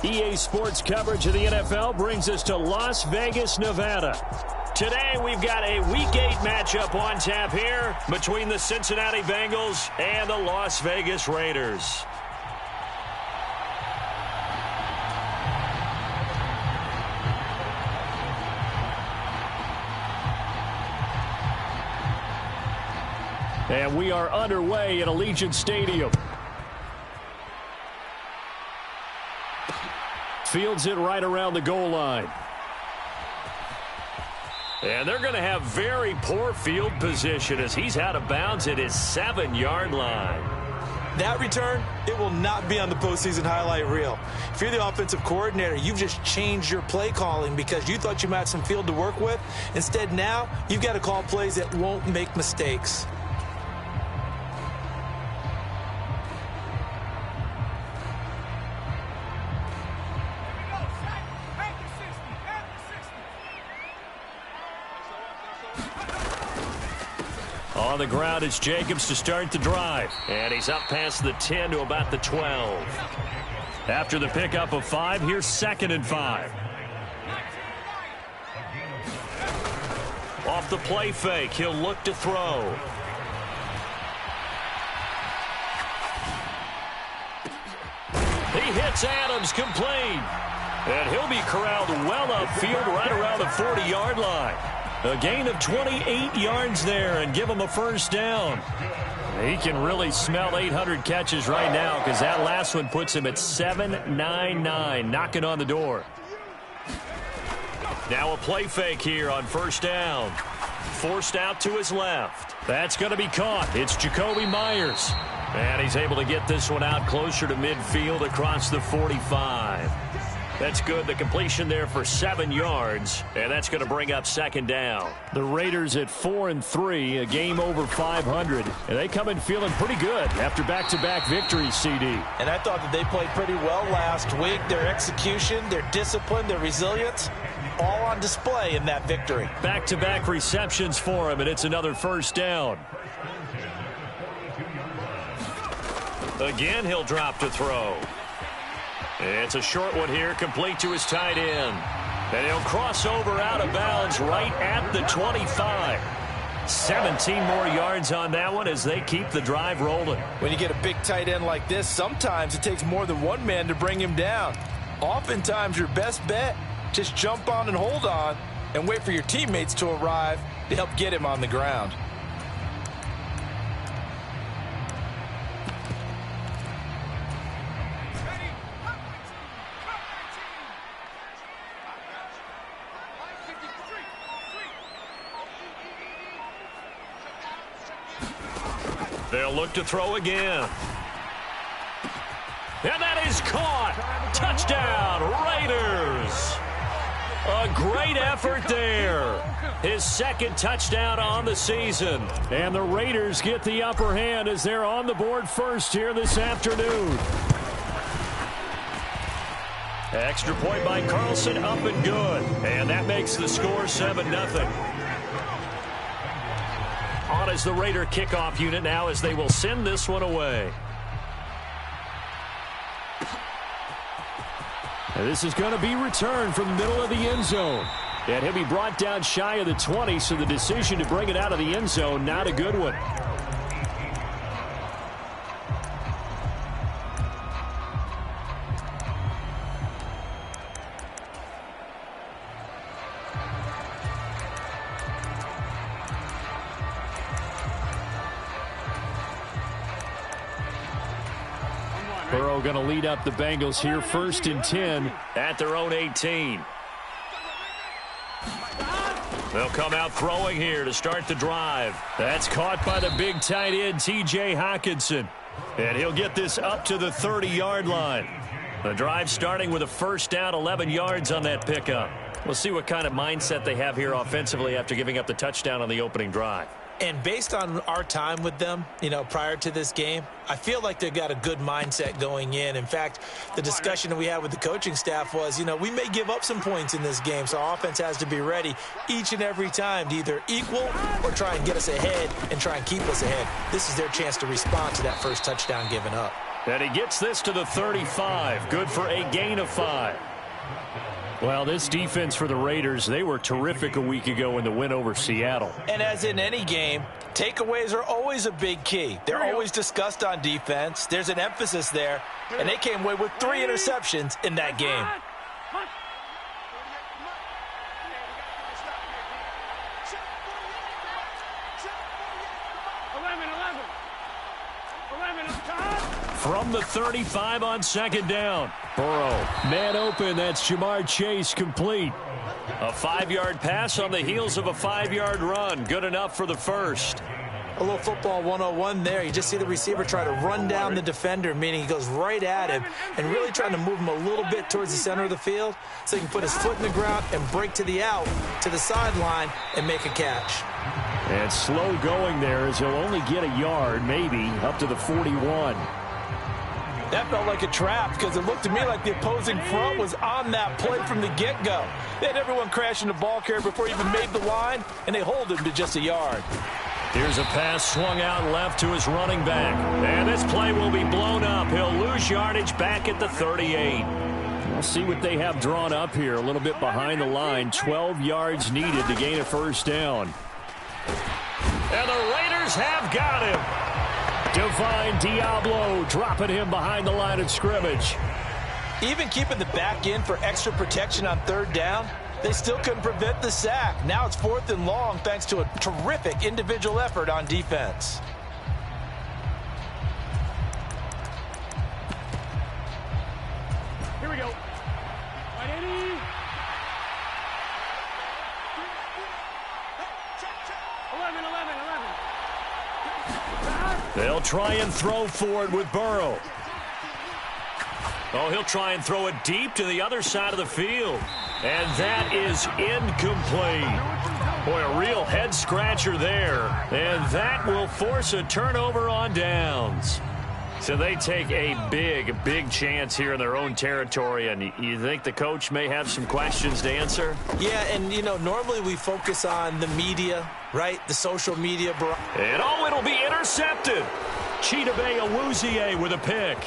EA Sports coverage of the NFL brings us to Las Vegas, Nevada. Today, we've got a Week 8 matchup on tap here between the Cincinnati Bengals and the Las Vegas Raiders. And we are underway at Allegiant Stadium. Fields it right around the goal line. And they're going to have very poor field position as he's out of bounds at his 7-yard line. That return, it will not be on the postseason highlight reel. If you're the offensive coordinator, you've just changed your play calling because you thought you might have some field to work with. Instead, now you've got to call plays that won't make mistakes. On the ground, it's Jacobs to start the drive. And he's up past the 10 to about the 12. After the pickup of 5, here's 2nd and 5. Off the play fake, he'll look to throw. He hits Adams complete. And he'll be corralled well upfield right around the 40-yard line. A gain of 28 yards there and give him a first down. He can really smell 800 catches right now because that last one puts him at 799, knocking on the door. Now a play fake here on first down. Forced out to his left. That's going to be caught. It's Jacoby Myers. And he's able to get this one out closer to midfield across the 45. That's good. The completion there for 7 yards, and that's going to bring up 2nd down. The Raiders at 4-3, a game over 500, and they come in feeling pretty good after back-to-back victories, CD. And I thought that they played pretty well last week. Their execution, their discipline, their resilience, all on display in that victory. Back-to-back receptions for him, and it's another first down. Again, he'll drop to throw. It's a short one here, complete to his tight end. And he'll cross over out of bounds right at the 25. 17 more yards on that one as they keep the drive rolling. When you get a big tight end like this, sometimes it takes more than one man to bring him down. Oftentimes, your best bet, just jump on and hold on and wait for your teammates to arrive to help get him on the ground. They'll look to throw again. And that is caught. Touchdown, Raiders. A great effort there. His 2nd touchdown on the season. And the Raiders get the upper hand as they're on the board first here this afternoon. Extra point by Carlson, up and good. And that makes the score 7-0. On as the Raider kickoff unit now as they will send this one away. And this is going to be returned from the middle of the end zone. And he'll be brought down shy of the 20, so the decision to bring it out of the end zone, not a good one. Burrow going to lead up the Bengals here, 1st and 10 at their own 18. They'll come out throwing here to start the drive. That's caught by the big tight end, T.J. Hockenson. And he'll get this up to the 30-yard line. The drive starting with a first down, 11 yards on that pickup. We'll see what kind of mindset they have here offensively after giving up the touchdown on the opening drive. And based on our time with them, prior to this game, I feel like they've got a good mindset going in. In fact, the discussion that we had with the coaching staff was, we may give up some points in this game, so our offense has to be ready each and every time to either equal or try and get us ahead and try and keep us ahead. This is their chance to respond to that first touchdown given up. And he gets this to the 35. Good for a gain of 5. Well, this defense for the Raiders, they were terrific a week ago in the win over Seattle. And as in any game, takeaways are always a big key. They're always discussed on defense. There's an emphasis there, and they came away with 3 interceptions in that game. From the 35 on second down. Burrow, man open. That's Jamar Chase, complete. A 5-yard pass on the heels of a 5-yard run. Good enough for the first. A little football 101 there. You just see the receiver try to run down the defender, meaning he goes right at him and really trying to move him a little bit towards the center of the field so he can put his foot in the ground and break to the out, to the sideline, and make a catch. And slow going there as he'll only get a yard, maybe, up to the 41. That felt like a trap because it looked to me like the opposing front was on that play from the get-go. They had everyone crashing the ball carrier before he even made the line, and they hold him to just a yard. Here's a pass swung out left to his running back. And this play will be blown up. He'll lose yardage back at the 38. We'll see what they have drawn up here. A little bit behind the line. 12 yards needed to gain a first down. And the Raiders have got him. Divine Diablo dropping him behind the line of scrimmage. Even keeping the back in for extra protection on third down, they still couldn't prevent the sack. Now it's 4th and long thanks to a terrific individual effort on defense. Here we go. Right, Eddie. 11. They'll try and throw forward with Burrow. Oh, he'll try and throw it deep to the other side of the field. And that is incomplete. Boy, a real head-scratcher there. And that will force a turnover on downs. So they take a big chance here in their own territory. And you think the coach may have some questions to answer? Yeah, and, you know, normally we focus on the media, right? The social media. And, oh, it'll be intercepted. Chidobe Awuzie with a pick.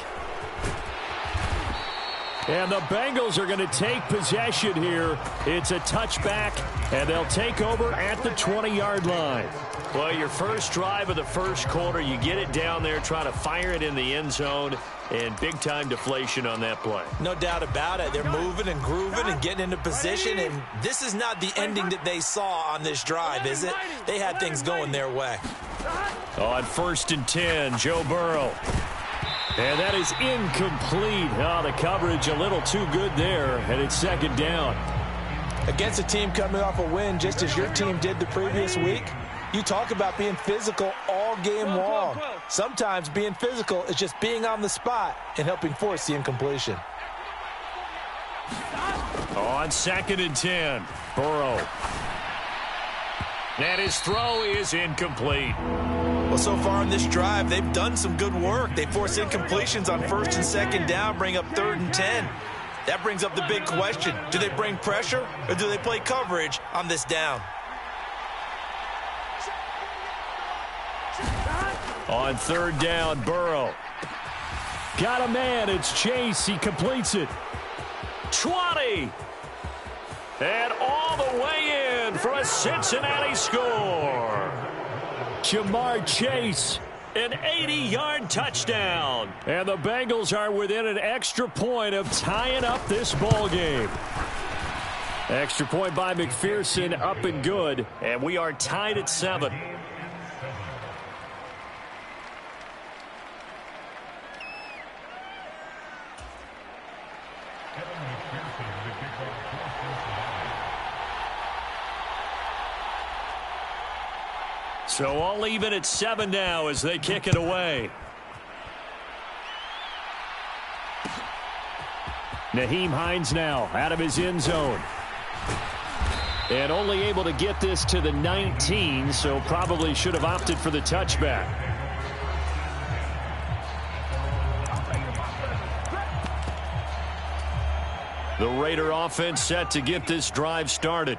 And the Bengals are going to take possession here. It's a touchback, and they'll take over at the 20-yard line. Well, your first drive of the first quarter, you get it down there, try to fire it in the end zone, and big-time deflation on that play. No doubt about it. They're moving and grooving and getting into position, and this is not the ending that they saw on this drive, is it? They had things going their way. On 1st and 10, Joe Burrow. And that is incomplete. Oh, the coverage a little too good there, and it's 2nd down. Against a team coming off a win, just as your team did the previous week, you talk about being physical all game long. Sometimes being physical is just being on the spot and helping force the incompletion. On 2nd and 10, Burrow. And his throw is incomplete. Well, so far in this drive, they've done some good work. They force incompletions on 1st and 2nd down, bring up 3rd and 10. That brings up the big question. Do they bring pressure or do they play coverage on this down? On 3rd down, Burrow. Got a man. It's Chase. He completes it. 20. And all the way in for a Cincinnati score. Jamar Chase, an 80-yard touchdown. And the Bengals are within an extra point of tying up this ball game. Extra point by McPherson, up and good. And we are tied at 7. So all even at 7 now as they kick it away. Nyheim Hines now out of his end zone. And only able to get this to the 19, so probably should have opted for the touchback. The Raider offense set to get this drive started.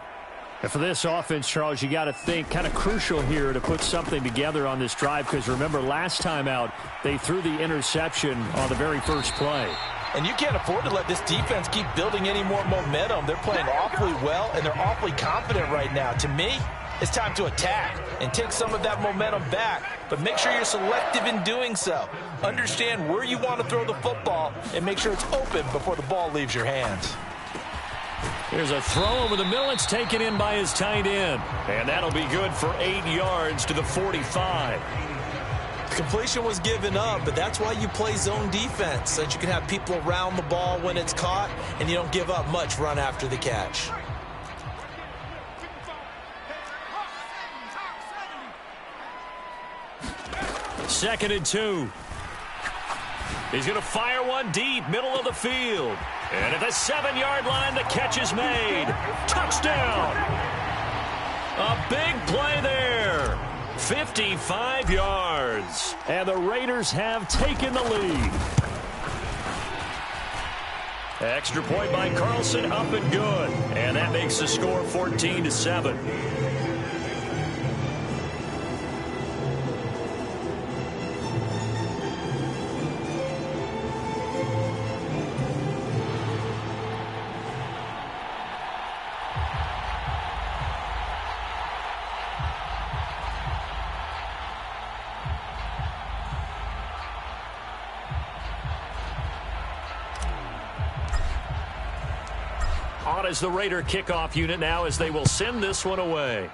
And for this offense, Charles, you got to think kind of crucial here to put something together on this drive, because remember last time out they threw the interception on the very first play. And you can't afford to let this defense keep building any more momentum. They're playing awfully well, and they're awfully confident right now. To me, it's time to attack and take some of that momentum back. But make sure you're selective in doing so. Understand where you want to throw the football and make sure it's open before the ball leaves your hands. Here's a throw over the middle. It's taken in by his tight end. And that'll be good for 8 yards to the 45. Completion was given up, but that's why you play zone defense, so that you can have people around the ball when it's caught, and you don't give up much run after the catch. Second and 2. He's going to fire one deep, middle of the field. And at the 7-yard line, the catch is made. Touchdown! A big play there. 55 yards. And the Raiders have taken the lead. Extra point by Carlson, up and good. And that makes the score 14-7. On is the Raider kickoff unit now as they will send this one away.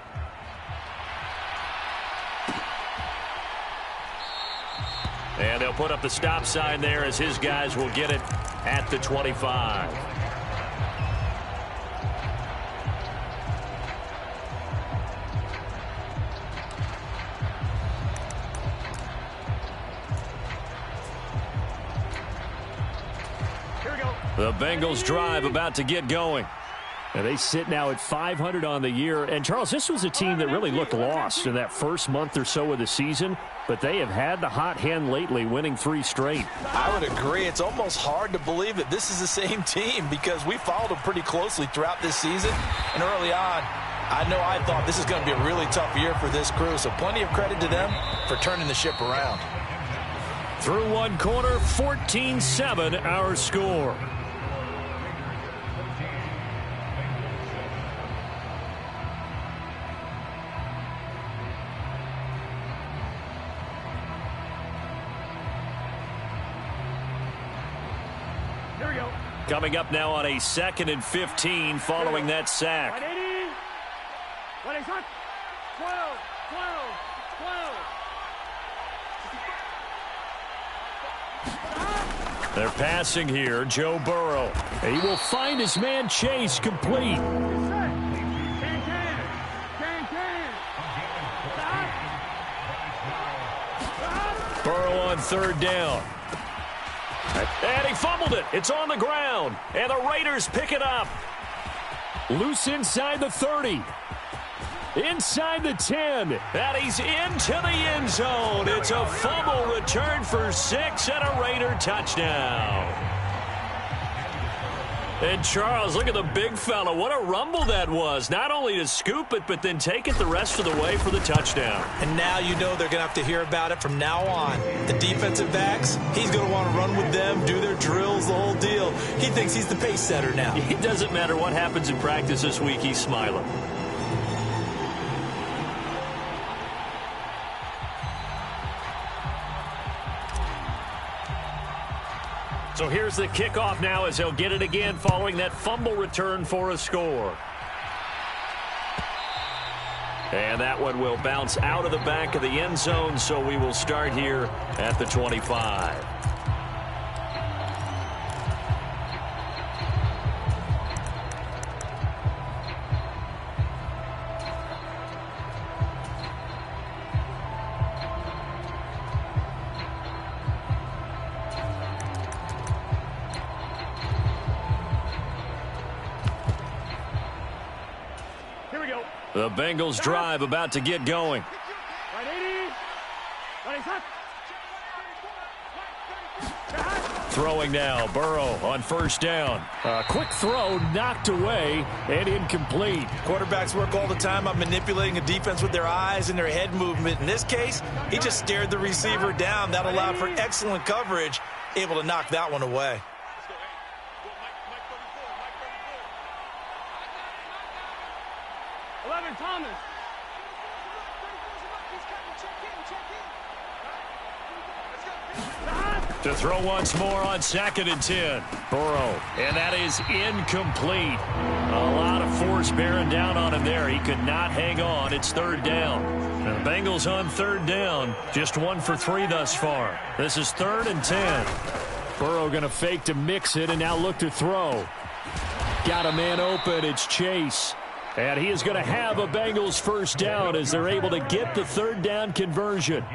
And they'll put up the stop sign there as his guys will get it at the 25. The Bengals drive about to get going. And they sit now at 500 on the year. And, Charles, this was a team that really looked lost in that first month or so of the season. But they have had the hot hand lately, winning 3 straight. I would agree. It's almost hard to believe that this is the same team because we followed them pretty closely throughout this season. And early on, I thought this is going to be a really tough year for this crew. So plenty of credit to them for turning the ship around. Through one quarter, 14-7 our score. Coming up now on a 2nd and 15 following that sack. 180. 12, 12, 12. They're passing here. Joe Burrow. He will find his man Chase complete. Burrow on 3rd down. And he fumbled it. It's on the ground. And the Raiders pick it up. Loose inside the 30. Inside the 10. And he's into the end zone. It's a fumble return for 6 and a Raider touchdown. And, Charles, look at the big fella. What a rumble that was. Not only to scoop it, but then take it the rest of the way for the touchdown. And now you know they're going to have to hear about it from now on. The defensive backs, he's going to want to run with them, do their drills, the whole deal. He thinks he's the pace setter now. It doesn't matter what happens in practice this week. He's smiling. So here's the kickoff now as he'll get it again following that fumble return for a score. And that one will bounce out of the back of the end zone, so we will start here at the 25. The Bengals drive about to get going. 180. 26. Throwing now, Burrow on first down. A quick throw knocked away and incomplete. Quarterbacks work all the time on manipulating a defense with their eyes and their head movement. In this case, he just stared the receiver down. That allowed for excellent coverage, able to knock that one away. Thomas. To throw once more on 2nd and 10. Burrow, and that is incomplete. A lot of force bearing down on him there. He could not hang on. It's 3rd down. And the Bengals on 3rd down. Just 1 for 3 thus far. This is 3rd and 10. Burrow going to fake to mix it and now look to throw. Got a man open. It's Chase. And he is going to have a Bengals first down as they're able to get the 3rd down conversion.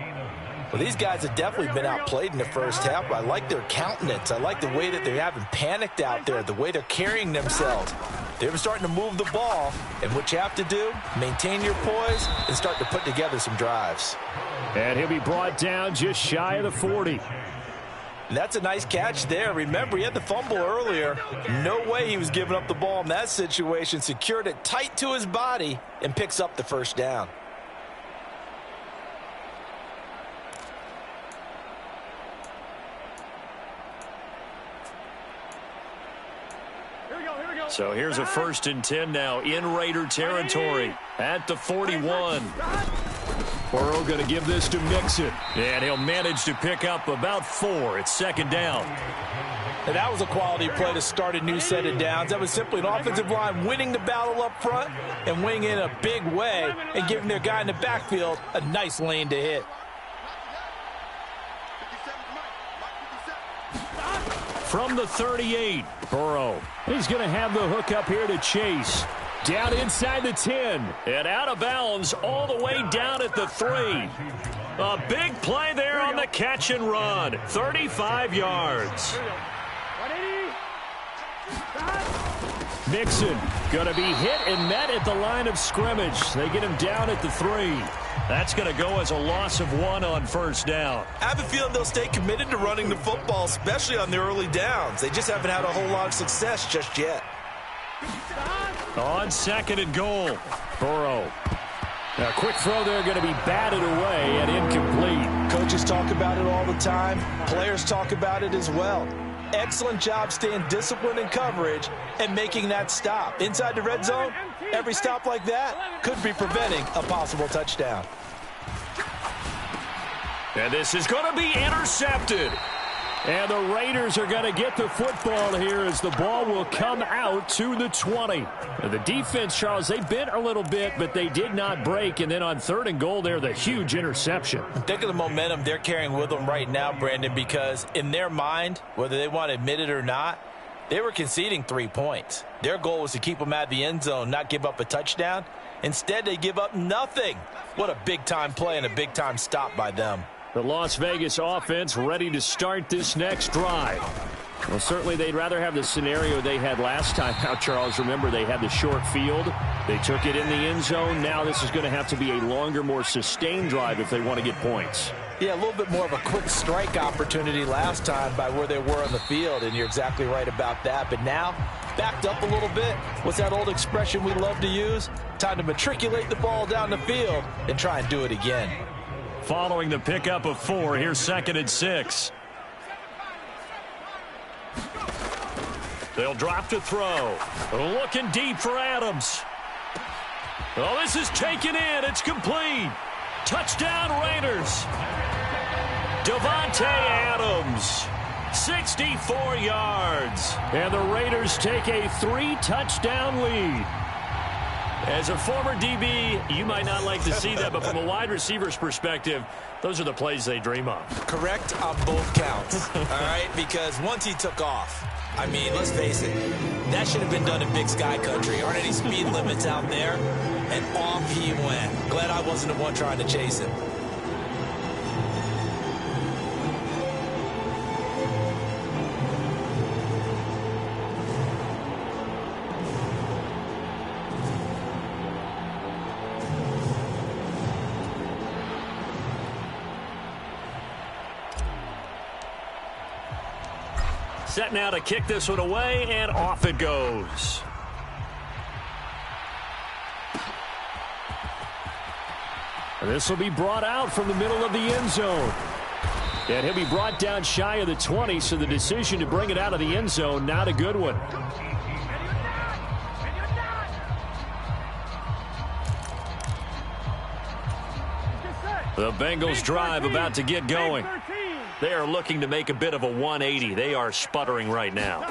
Well, these guys have definitely been outplayed in the first half. I like their countenance. I like the way that they haven't panicked out there, the way they're carrying themselves. They're starting to move the ball, and what you have to do, maintain your poise and start to put together some drives. And he'll be brought down just shy of the 40. And that's a nice catch there. Remember, he had the fumble earlier. No way he was giving up the ball in that situation. Secured it tight to his body and picks up the first down. So here's a 1st and 10 now in Raider territory at the 41. Burrow going to give this to Mixon. And he'll manage to pick up about 4. It's 2nd down. And that was a quality play to start a new set of downs. That was simply an offensive line winning the battle up front and winning in a big way and giving their guy in the backfield a nice lane to hit. From the 38, Burrow. He's going to have the hook up here to Chase. Down inside the 10. And out of bounds all the way down at the 3. A big play there on the catch and run. 35 yards. Mixon going to be hit and met at the line of scrimmage. They get him down at the 3. That's going to go as a loss of 1 on 1st down. I have a feeling they'll stay committed to running the football, especially on the early downs. They just haven't had a whole lot of success just yet. On 2nd and goal, Burrow. A quick throw there going to be batted away and incomplete. Coaches talk about it all the time. Players talk about it as well. Excellent job staying disciplined in coverage and making that stop. Inside the red zone, every stop like that could be preventing a possible touchdown. And this is going to be intercepted. And the Raiders are going to get the football here as the ball will come out to the 20. And the defense, Charles, they bent a little bit, but they did not break. And then on 3rd and goal there, the huge interception. Think of the momentum they're carrying with them right now, Brandon, because in their mind, whether they want to admit it or not, they were conceding 3 points. Their goal was to keep them out of the end zone, not give up a touchdown. Instead, they give up nothing. What a big-time play and a big-time stop by them. The Las Vegas offense ready to start this next drive. Well, certainly they'd rather have the scenario they had last time out, Charles. Remember, they had the short field. They took it in the end zone. Now this is going to have to be a longer, more sustained drive if they want to get points. Yeah, a little bit more of a quick strike opportunity last time by where they were on the field, and you're exactly right about that. But now, backed up a little bit. What's that old expression we love to use? Time to matriculate the ball down the field and try and do it again. Following the pickup of 4, here's 2nd and 6. They'll drop to throw. Looking deep for Adams. Oh, this is taken in. It's complete. Touchdown Raiders. Davante Adams, 64 yards. And the Raiders take a 3-touchdown lead. As a former DB, you might not like to see that, but from a wide receiver's perspective, those are the plays they dream of. Correct on both counts, all right? Because once he took off, I mean, let's face it, that should have been done in Big Sky Country. Aren't any speed limits out there? And off he went. Glad I wasn't the one trying to chase him. Set now to kick this one away, and off it goes. And this will be brought out from the middle of the end zone. And he'll be brought down shy of the 20, so the decision to bring it out of the end zone, not a good one. The Bengals drive about to get going. They are looking to make a bit of a 180. They are sputtering right now.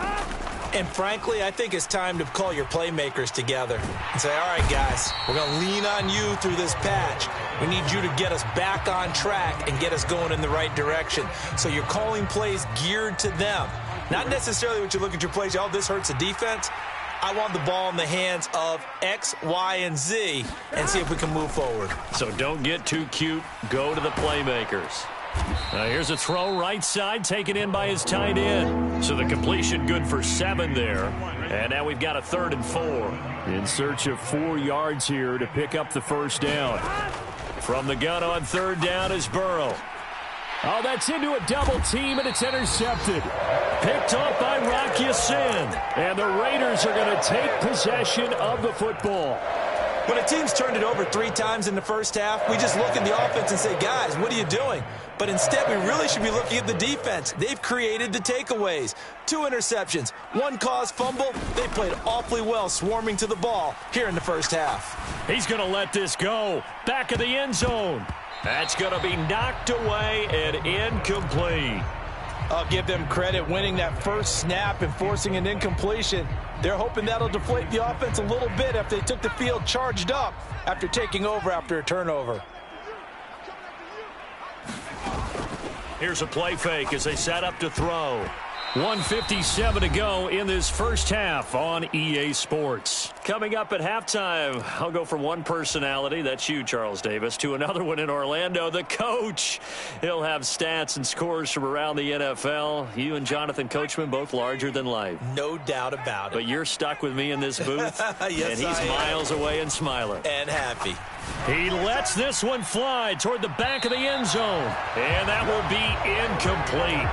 And frankly, I think it's time to call your playmakers together and say, all right, guys, we're going to lean on you through this patch. We need you to get us back on track and get us going in the right direction. So you're calling plays geared to them. Not necessarily what you look at your plays, oh, this hurts the defense. I want the ball in the hands of X, Y, and Z and see if we can move forward. So don't get too cute. Go to the playmakers. Here's a throw right side taken in by his tight end. So the completion good for 7 there. And now we've got a 3rd and 4. In search of 4 yards here to pick up the first down. From the gun on 3rd down is Burrow. Oh, that's into a double team, and it's intercepted. Picked off by Rocky Sin. And the Raiders are going to take possession of the football. When a team's turned it over 3 times in the first half, we just look at the offense and say, guys, what are you doing? But instead, we really should be looking at the defense. They've created the takeaways. 2 interceptions, 1 caused fumble. They played awfully well swarming to the ball here in the first half. He's going to let this go. Back of the end zone. That's going to be knocked away and incomplete. I'll give them credit winning that first snap and forcing an incompletion. They're hoping that'll deflate the offense a little bit after they took the field charged up after taking over after a turnover. Here's a play fake as they set up to throw. 1:57 to go in this first half on EA Sports. Coming up at halftime, I'll go from one personality, that's you, Charles Davis, to another one in Orlando, the coach. He'll have stats and scores from around the NFL. You and Jonathan Coachman both larger than life. No doubt about it. But you're stuck with me in this booth, yes, and he's miles away and smiling. And happy. He lets this one fly toward the back of the end zone, and that will be incomplete.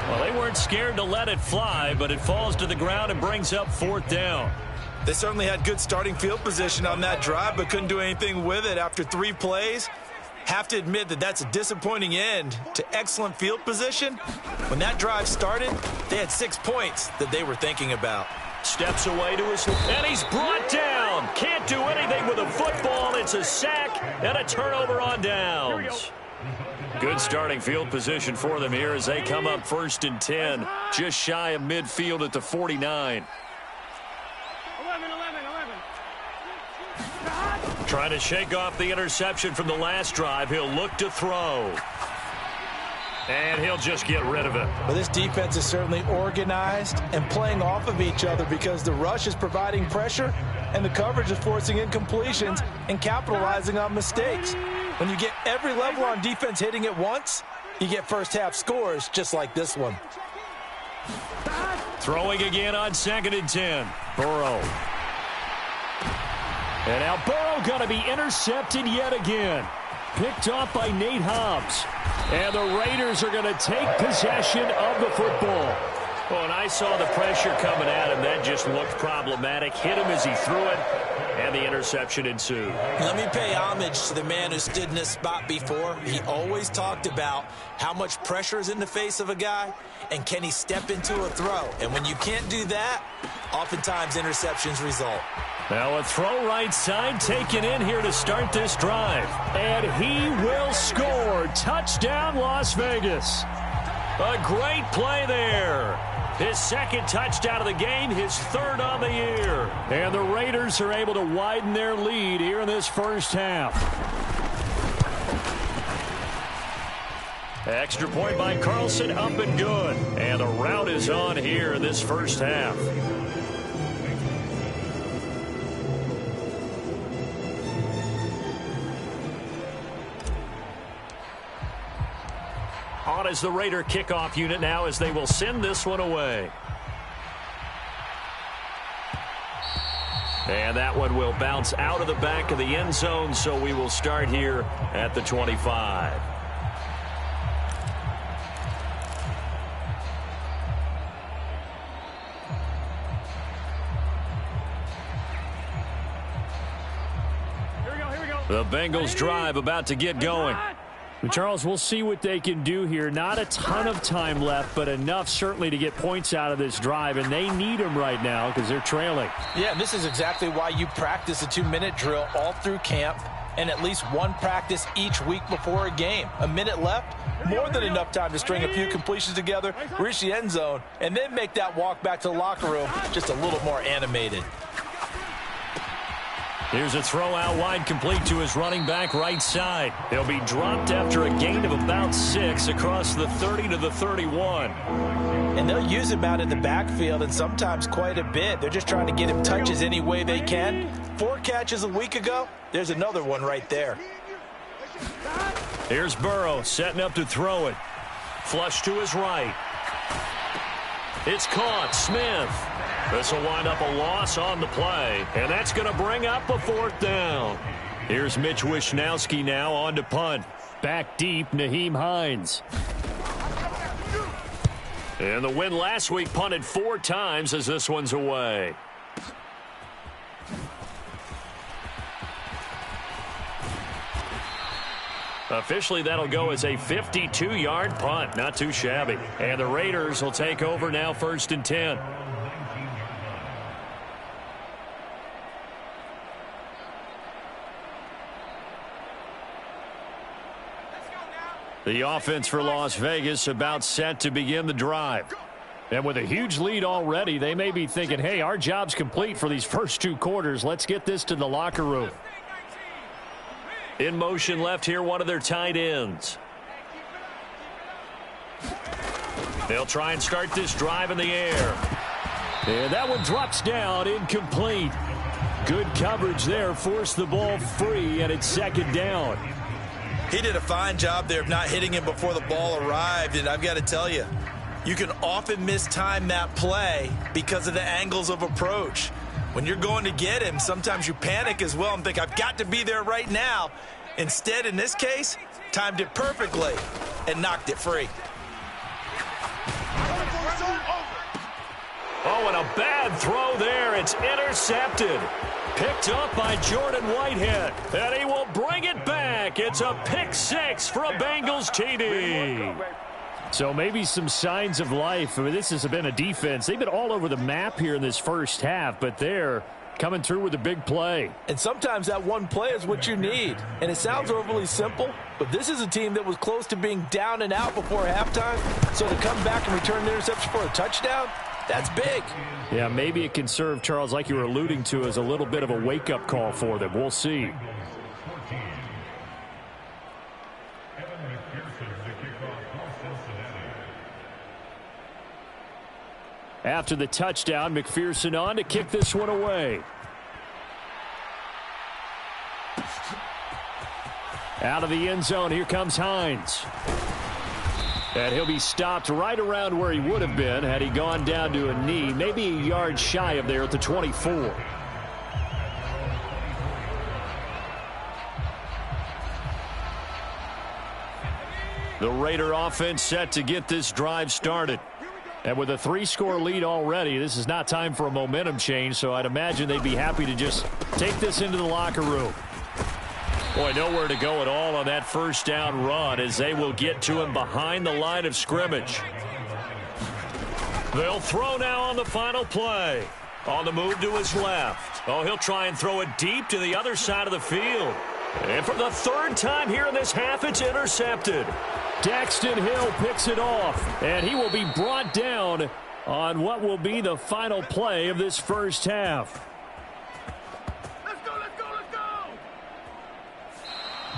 Well, they weren't scared to let it fly, but it falls to the ground and brings up 4th down. They certainly had good starting field position on that drive, but couldn't do anything with it after 3 plays. Have to admit that that's a disappointing end to excellent field position. When that drive started, they had 6 points that they were thinking about. Steps away to his, and he's brought down. Can't do anything with a football. It's a sack and a turnover on downs. Good starting field position for them here as they come up 1st and 10, just shy of midfield at the 49. 11. Trying to shake off the interception from the last drive. He'll look to throw. And he'll just get rid of it. Well, this defense is certainly organized and playing off of each other because the rush is providing pressure and the coverage is forcing incompletions and capitalizing on mistakes. When you get every level on defense hitting at once, you get first half scores just like this one. Throwing again on 2nd and 10. Burrow. And now Burrow going to be intercepted yet again. Picked off by Nate Hobbs. And the Raiders are going to take possession of the football. Oh, and I saw the pressure coming at him. That just looked problematic. Hit him as he threw it, and the interception ensued. Let me pay homage to the man who stood in this spot before. He always talked about how much pressure is in the face of a guy, and can he step into a throw. And when you can't do that, oftentimes interceptions result. Now a throw right side taken in here to start this drive. And he will score. Touchdown, Las Vegas. A great play there. His 2nd touchdown of the game, his 3rd on the year. And the Raiders are able to widen their lead here in this first half. Extra point by Carlson, up and good. And the rout is on here in this first half. On as the Raider kickoff unit now as they will send this one away. And that one will bounce out of the back of the end zone, so we will start here at the 25. The Bengals drive about to get going. Charles, we'll see what they can do here. Not a ton of time left, but enough certainly to get points out of this drive, and they need them right now because they're trailing. Yeah, this is exactly why you practice a 2-minute drill all through camp and at least one practice each week before a game. A minute left, more than enough time to string a few completions together, reach the end zone, and then make that walk back to the locker room just a little more animated. Here's a throw out wide, complete to his running back right side. He'll be dropped after a gain of about 6 across the 30 to the 31. And they'll use him out in the backfield, and sometimes quite a bit. They're just trying to get him touches any way they can. 4 catches a week ago. There's another one right there. Here's Burrow setting up to throw it. Flush to his right. It's caught. Smith. This will wind up a loss on the play, and that's going to bring up a 4th down. Here's Mitch Wishnowski now on to punt. Back deep, Nyheim Hines. And the win last week punted 4 times as this one's away. Officially, that'll go as a 52-yard punt. Not too shabby. And the Raiders will take over now, 1st and 10. The offense for Las Vegas about set to begin the drive. And with a huge lead already, they may be thinking, hey, our job's complete for these first 2 quarters. Let's get this to the locker room. In motion left here, one of their tight ends. They'll try and start this drive in the air. And that one drops down, incomplete. Good coverage there, forced the ball free, and it's 2nd down. He did a fine job there of not hitting him before the ball arrived, and I've got to tell you, you can often mistime that play because of the angles of approach. When you're going to get him, sometimes you panic as well and think, I've got to be there right now. Instead, in this case, timed it perfectly and knocked it free. Oh, and a bad throw there. It's intercepted. Picked up by Jordan Whitehead. And he will bring it back. It's a pick 6 for a Bengals TD. So maybe some signs of life. I mean, this has been a defense. They've been all over the map here in this first half, but they're coming through with a big play. And sometimes that one play is what you need. And it sounds overly simple, but this is a team that was close to being down and out before halftime. So to come back and return the interception for a touchdown, that's big. Yeah, maybe it can serve, Charles, like you were alluding to, as a little bit of a wake-up call for them. We'll see. After the touchdown, McPherson on to kick this one away. Out of the end zone, here comes Hines. And he'll be stopped right around where he would have been had he gone down to a knee, maybe a yard shy of there at the 24. The Raider offense set to get this drive started. And with a 3-score lead already, this is not time for a momentum change, so I'd imagine they'd be happy to just take this into the locker room. Boy, nowhere to go at all on that 1st down run as they will get to him behind the line of scrimmage. They'll throw now on the final play. On the move to his left. Oh, he'll try and throw it deep to the other side of the field. And for the 3rd time here in this half, it's intercepted. Daxton Hill picks it off, and he will be brought down on what will be the final play of this first half.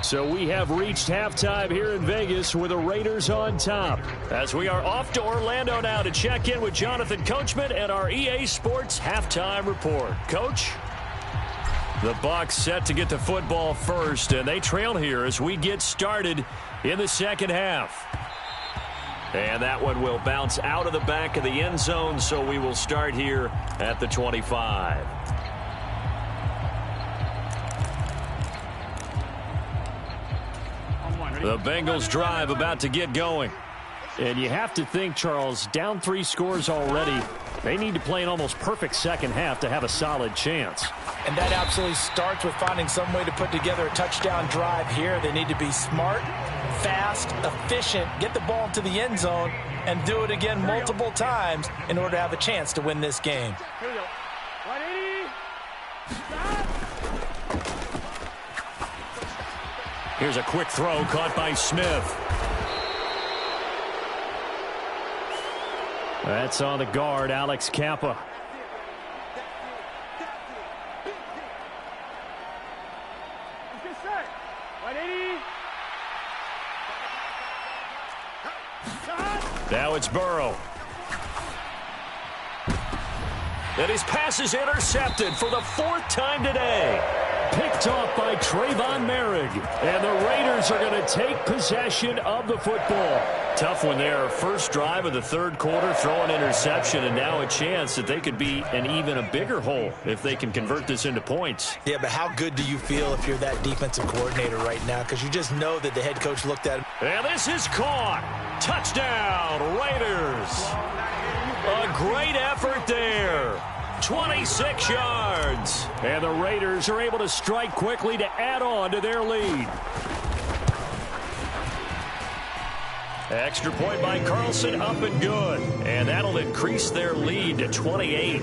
So we have reached halftime here in Vegas with the Raiders on top. As we are off to Orlando now to check in with Jonathan Coachman and our EA Sports halftime report. Coach? The Bucs set to get the football first, and they trail here as we get started in the 2nd half. And that one will bounce out of the back of the end zone, so we will start here at the 25. The Bengals drive about to get going. And you have to think, Charles, down 3 scores already. They need to play an almost perfect second half to have a solid chance. And that absolutely starts with finding some way to put together a touchdown drive here. They need to be smart, fast, efficient, get the ball into the end zone, and do it again multiple times in order to have a chance to win this game. Here we go. 180. Stop. Here's a quick throw caught by Smith. That's on the guard, Alex Kappa. Let's get set. 180. Stop. Now it's Burrow. And his pass is intercepted for the 4th time today. Picked off by Trayvon Merrick. And the Raiders are going to take possession of the football. Tough one there. First drive of the 3rd quarter, throw an interception, and now a chance that they could be in even a bigger hole if they can convert this into points. Yeah, but how good do you feel if you're that defensive coordinator right now? Because you just know that the head coach looked at him. And this is caught. Touchdown, Raiders. A great effort there. 26 yards. And the Raiders are able to strike quickly to add on to their lead. Extra point by Carlson, up and good. And that'll increase their lead to 28.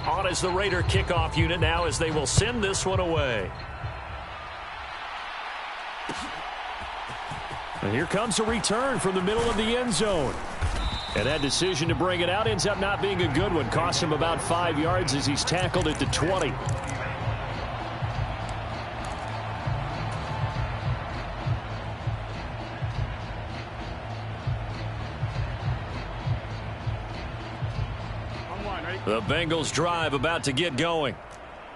On is the Raider kickoff unit now as they will send this one away. And here comes a return from the middle of the end zone. And that decision to bring it out ends up not being a good one. Cost him about 5 yards as he's tackled at the 20. The Bengals drive about to get going.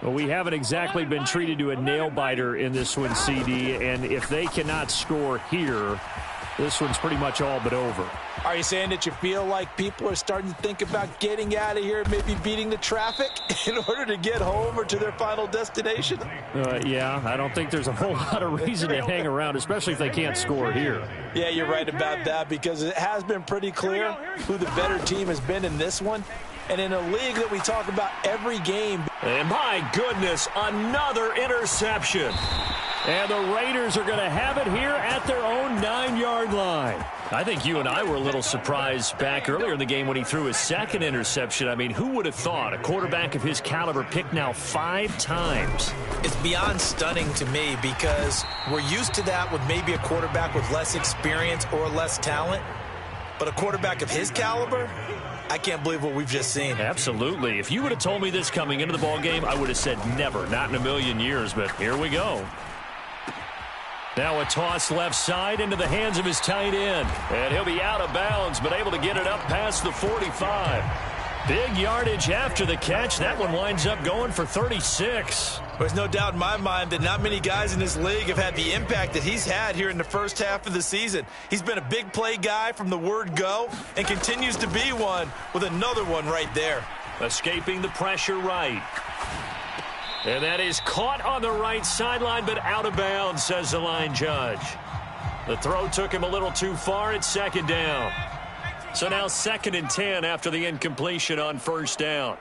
Well, we haven't exactly been treated to a nail-biter in this one, CD, and if they cannot score here, this one's pretty much all but over. Are you saying that you feel like people are starting to think about getting out of here, maybe beating the traffic in order to get home or to their final destination? Yeah, I don't think there's a whole lot of reason to hang around, especially if they can't score here. Yeah, you're right about that, because it has been pretty clear who the better team has been in this one. And in a league that we talk about every game. And my goodness, another interception. And the Raiders are going to have it here at their own 9-yard line. I think you and I were a little surprised back earlier in the game when he threw his 2nd interception. I mean, who would have thought a quarterback of his caliber picked now 5 times? It's beyond stunning to me, because we're used to that with maybe a quarterback with less experience or less talent. But a quarterback of his caliber, I can't believe what we've just seen. Absolutely. If you would have told me this coming into the ball game, I would have said never, not in a million years, but here we go. Now a toss left side into the hands of his tight end. And he'll be out of bounds, but able to get it up past the 45. Big yardage after the catch. That one winds up going for 36. There's no doubt in my mind that not many guys in this league have had the impact that he's had here in the first half of the season. He's been a big play guy from the word go and continues to be one with another one right there. Escaping the pressure right. And that is caught on the right sideline, but out of bounds, says the line judge. The throw took him a little too far. It's 2nd down. So now 2nd and 10 after the incompletion on 1st down.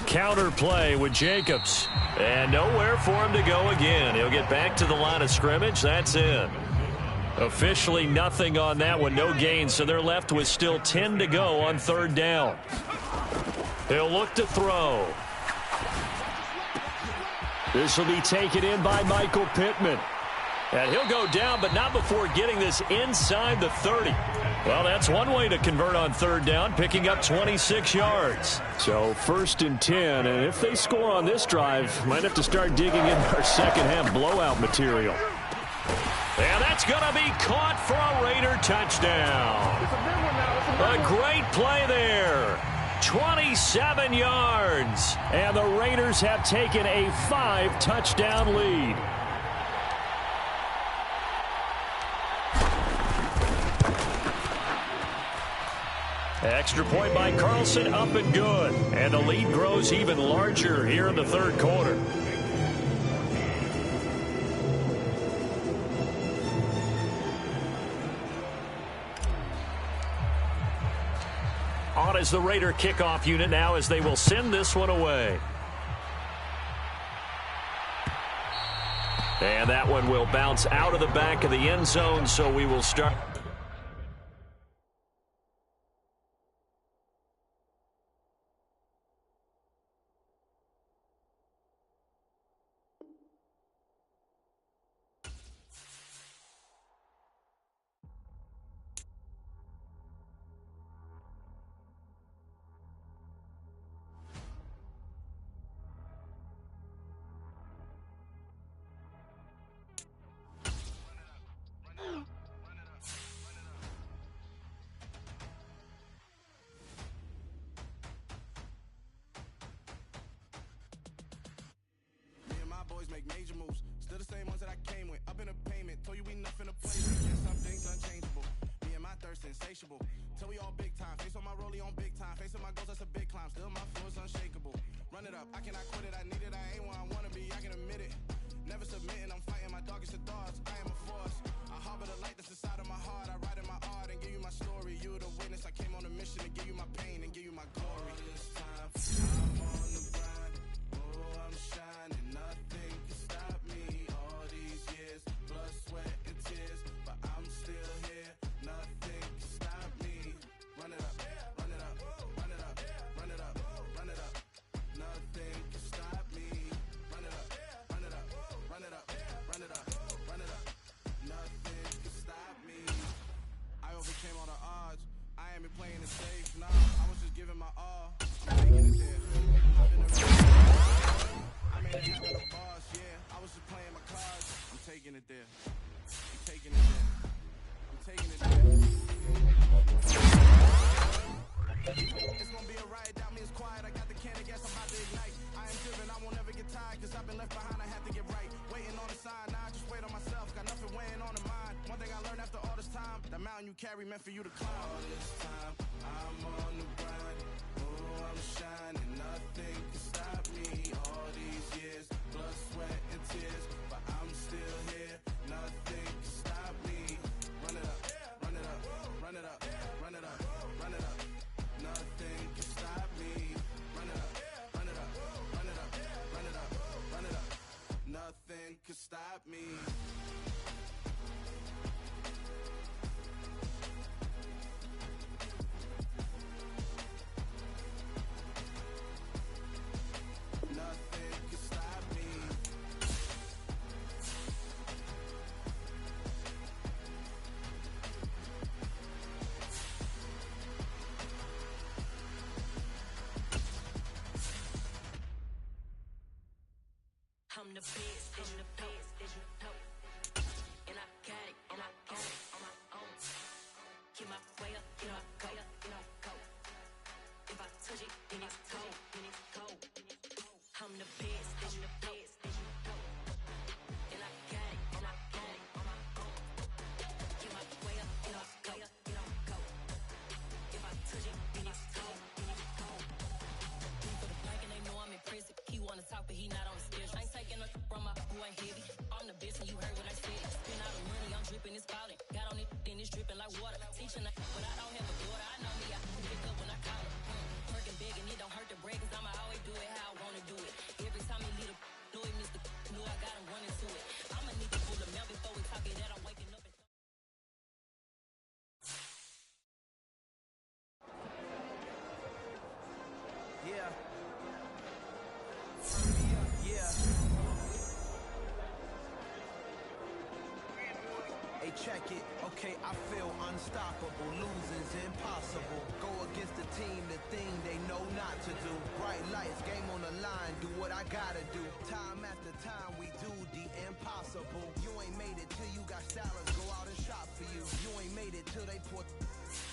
Counter play with Jacobs. And nowhere for him to go again. He'll get back to the line of scrimmage. That's it. Officially nothing on that one. No gain. So they're left with still 10 to go on 3rd down. He'll look to throw. This will be taken in by Michael Pittman. And he'll go down, but not before getting this inside the 30. Well, that's one way to convert on 3rd down, picking up 26 yards. So 1st and 10, and if they score on this drive, might have to start digging in our second half blowout material. And that's going to be caught for a Raider touchdown. A great play there. 27 yards. And the Raiders have taken a 5-touchdown lead. Extra point by Carlson, up and good. And the lead grows even larger here in the third quarter. On is the Raider kickoff unit now as they will send this one away. And that one will bounce out of the back of the end zone, so we will start. Make major moves, still the same ones that I came with. Up in the payment, told you we nothing to play with. Yeah, some things unchangeable. Me and my thirst insatiable. Till we all big time. Face on my rollie on big time. Facing my goals, that's a big climb. Still my flow is unshakable. Run it up, I cannot quit it. I need it, I ain't where I wanna be. I can admit it. Never submitting, I'm fighting my darkest of thoughts. I am a force. I harbor the light that's inside of my heart. I write in my art and give you my story. You the witness. I came on a mission to give you my pain and give you my glory. This time, I'm on the grind. Oh, I'm shining. Nothing can stop me. All these years, blood, sweat, and tears, but I'm still here. Nothing can stop me. Run it up, run it up, run it up, run it up, run it up. Nothing can stop me. Run it up, run it up, run it up, run it up, run it up. Nothing can stop me. I overcame all the odds. I ain't been playing it safe. Nah, I was just giving my all. I'm taking it there. I've been I made it happen, a boss, yeah. I was just playing my cards. I'm taking it there. I'm taking it there. I'm taking it there. It's gonna be a riot, doubt me, it's quiet. I got the can of gas, I'm about to ignite. I am driven, I won't ever get tired, cause I've been left behind, I have to get right. Waiting on the sign, now I just wait on myself. Got nothing weighing on the mind. One thing I learned after all this time, the mountain you carry meant for you to climb. All this time, I'm on the grind. Oh, I'm shining, nothing can stop me. All these years, blood, sweat, and tears, but I'm still here. Nothing can stop me. Run it up, run it up, run it up, run it up, run it up. Nothing can stop me. Run it up, run it up, run it up, run it up, run it up. Nothing can stop me. Nothing can stop me. I'm the best, I'm the best, and I got it, and I got it on my own. Keep my way up, get up, go, go. If I touch it, then it's cold, I'm the best, I'm the best, and I got it, and I got it on my own. Keep my way up, get up, go, go. If I touch it, then it's cold, For the blank and they know I'm impressive. He wanna talk, but he not on the schedule. I ain't taking no from my who ain't heavy. I'm the best, and you heard what I said. Spend all the money, I'm dripping, it's falling. Got on it, then it's dripping like water. Teaching, but I don't have a daughter. I know me, I can pick up when I call her. Working big, and it don't hurt to break, cause I'ma always do it how I wanna do it. Every time he lead a know it, Mr. Know I got him running to it. I'ma need to pull him out before we talk it that I'm waking up. Yeah. Hey, check it. Okay, I feel unstoppable. Losing's impossible. Go against the team, the thing they know not to do. Bright lights, game on the line. Do what I gotta do. Time after time, we do the impossible. You ain't made it till you got stylers go out and shop for you. You ain't made it till they put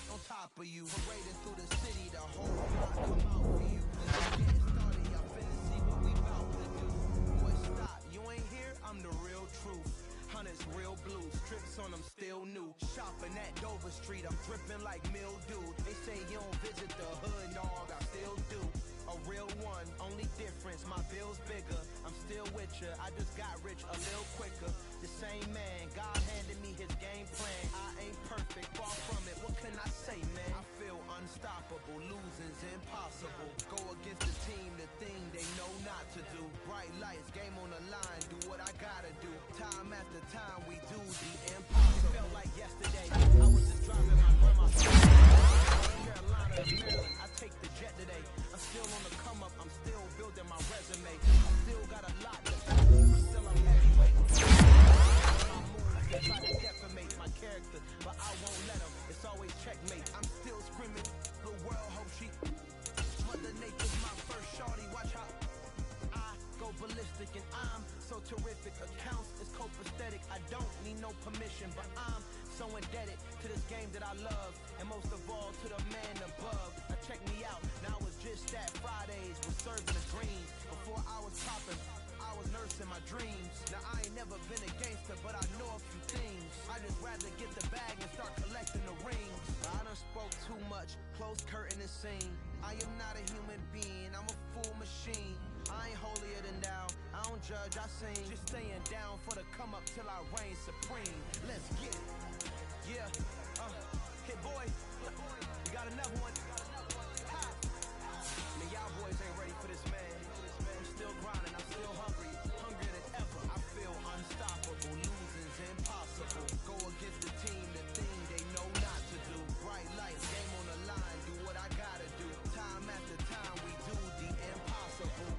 on top of you. Parading through the city, the whole block come out for you. Let's get started, y'all finna see what we bout to do. Boy, stop, you ain't here, I'm the real truth. Hunters, real blue, strips on them still new. Shopping at Dover, Dover Street, I'm dripping like mildew. They say you don't visit the hood, dog, I still do. A real one, only difference, my bill's bigger. I'm still with ya, I just got rich a little quicker. The same man, God handed me his game plan. I ain't perfect, far from it, what can I say, man? I feel unstoppable, losing's impossible. Go against the team, the thing they know not to do. Bright lights, game on the line, do what I gotta do. Time after time, we do the impossible. It felt like yesterday, I was just driving my grandma's Carolina to Maryland, I take the jet today. I'm still on the come up, I'm still building my resume. I still got a lot to do, but still I'm heavyweight. My moves, they try to defamate my character, but I won't let them, it's always checkmate. I'm still screaming, the world hope she Mother Nature's my first shorty, watch how I go ballistic and I'm so terrific. Accounts is copacetic, I don't need no permission, but I'm so indebted to this game that I love, and most of all to the man above. Now check me out, now it's just that Fridays was serving the greens. Before I was popping, I was nursing my dreams. Now I ain't never been a gangster, but I know a few things. I just rather get the bag and start collecting the rings. I done spoke too much, close curtain and scene. I am not a human being, I'm a fool machine. I ain't holier than thou, I don't judge, I sing. Just staying down for the come up till I reign supreme. Let's get it. Yeah, hit boy, you got another one. Ha. Man, y'all boys ain't ready for this, man. I'm still grinding, I'm still hungry, hungrier than ever. I feel unstoppable, losing's impossible. Go against the team, the thing they know not to do. Bright lights, game on the line, do what I gotta do. Time after time, we do the impossible.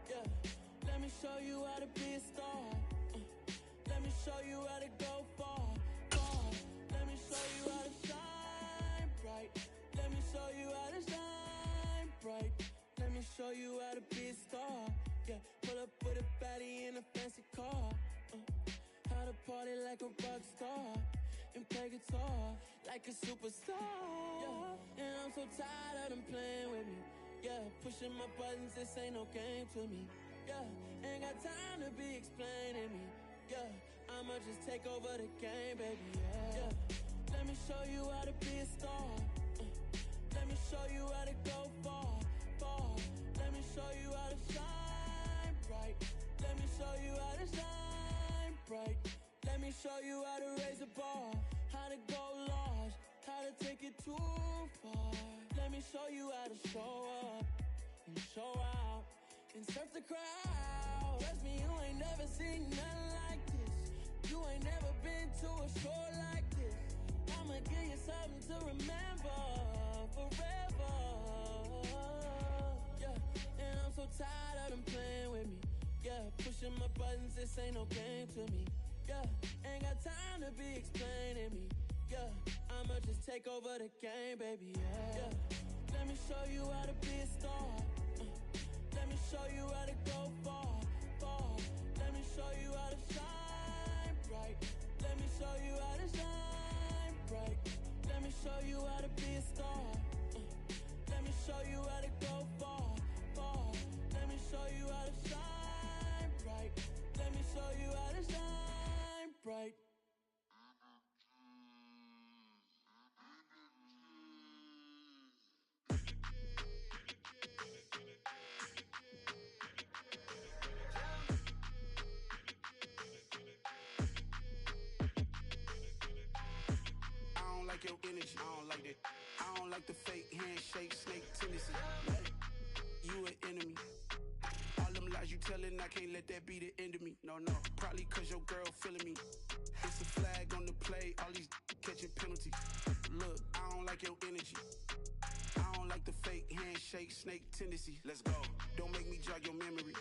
Yeah, let me show you how to be a star. Let me show you how to go far, far. Let me show you how to shine bright. Let me show you how to shine bright. Let me show you how to be a star. Yeah, pull up with a baddie in a fancy car. How to party like a rock star and play guitar like a superstar. Yeah, and I'm so tired of them playing with me. Yeah, pushing my buttons, this ain't no game to me. Yeah, ain't got time to be explaining me. Yeah, I'ma just take over the game, baby. Yeah, let me show you how to be a star. Let me show you how to go far, far. Let me show you how to shine bright. Let me show you how to shine bright. Let me show you how to raise the bar, how to go large, how to take it too far. Let me show you how to show up and show out and surf the crowd. Trust me, you ain't never seen nothing like this. You ain't never been to a show like this. I'ma give you something to remember forever. Yeah, and I'm so tired of them playing with me. Yeah, pushing my buttons, this ain't no game to me. Yeah, ain't got time to be explaining me. Yeah, I'ma just take over the game, baby. Yeah, let me show you how to be a star. Let me show you how to go far, far. Let me show you how to shine bright. Let me show you how to shine bright. Let me show you how to be a star. Let me show you how to go far, far. Let me show you how to shine bright. Let me show you how to shine bright. I don't like your energy, I don't like that. I don't like the fake handshake, snake tendency. You an enemy. All them lies you telling, I can't let that be the end of me. No, probably cause your girl feeling me. It's a flag on the play, all these catching penalties. Look, I don't like your energy. I don't like the fake handshake, snake tendency. Let's go. Don't make me jog your memory.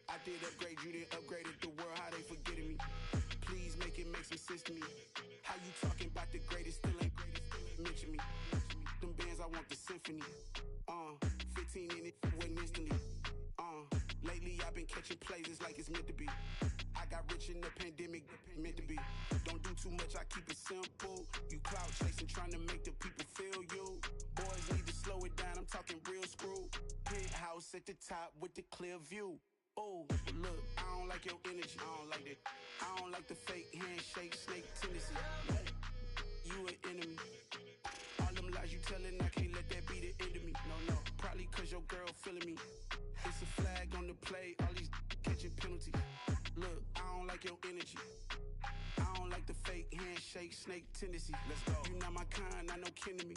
I did upgrade, you didn't upgrade it. The world, how they forgetting me. Please make it make some sense to me. How you talking about the greatest, still ain't greatest, still ain't mention me. Them bands, I want the symphony. 15 in it. switching plays, it's like it's meant to be. I got rich in the pandemic, meant to be. Don't do too much, I keep it simple. You clout chasing, trying to make the people feel you. Boys need to slow it down, I'm talking real screw. Penthouse at the top with the clear view. Oh, look, I don't like your energy, I don't like that. I don't like the fake handshake, snake tendency. You an enemy. All them lies you telling, I can't let that be the end of me. No, probably cause your girl feeling me. It's a flag on the play, all these catching penalties. Look, I don't like your energy. I don't like the fake handshake, snake tendency. Let's go. You not my kind, I know kin to me.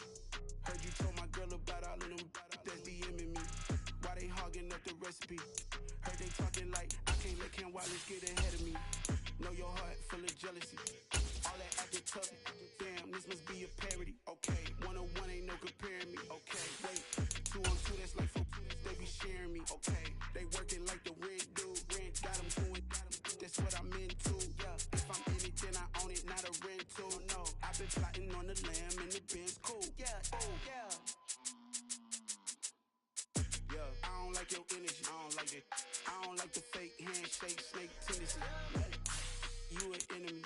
Heard you told my girl about all of them that's DMing me. Why they hogging up the recipe? Heard they talking like I can't let Ken Wallace get ahead of me. Know your heart full of jealousy. All that acting tough, damn, this must be a parody. Okay, 1-on-1 ain't no comparing me. Okay, wait, 2-on-2, that's like for they be sharing me. Okay, they working like the rent dude. Rent got them going, that's what I'm into. Yeah, if I'm in it, then I own it, not a rental. No, I've been plotting on the lamb and the Benz cool. Yeah, oh, yeah. I don't like your energy, I don't like it. I don't like the fake handshake, snake tendency. You an enemy.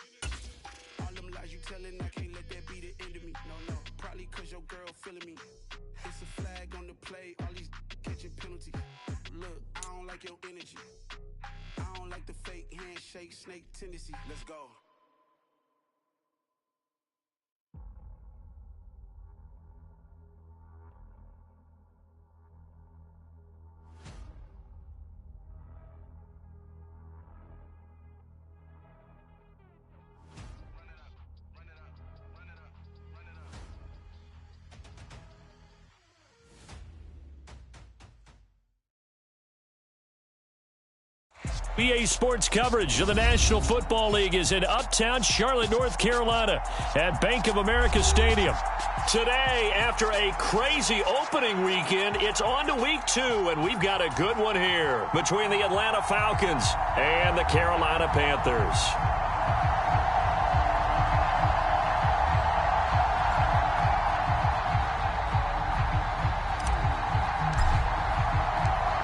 All them lies you telling, I can't let that be the end of me. No, probably cause your girl feeling me. It's a flag on the play, all these catching penalties. Look, I don't like your energy. I don't like the fake handshake, snake tendency. Let's go. BA Sports coverage of the National Football League is in uptown Charlotte, North Carolina at Bank of America Stadium. Today, after a crazy opening weekend, it's on to week 2, and we've got a good one here between the Atlanta Falcons and the Carolina Panthers.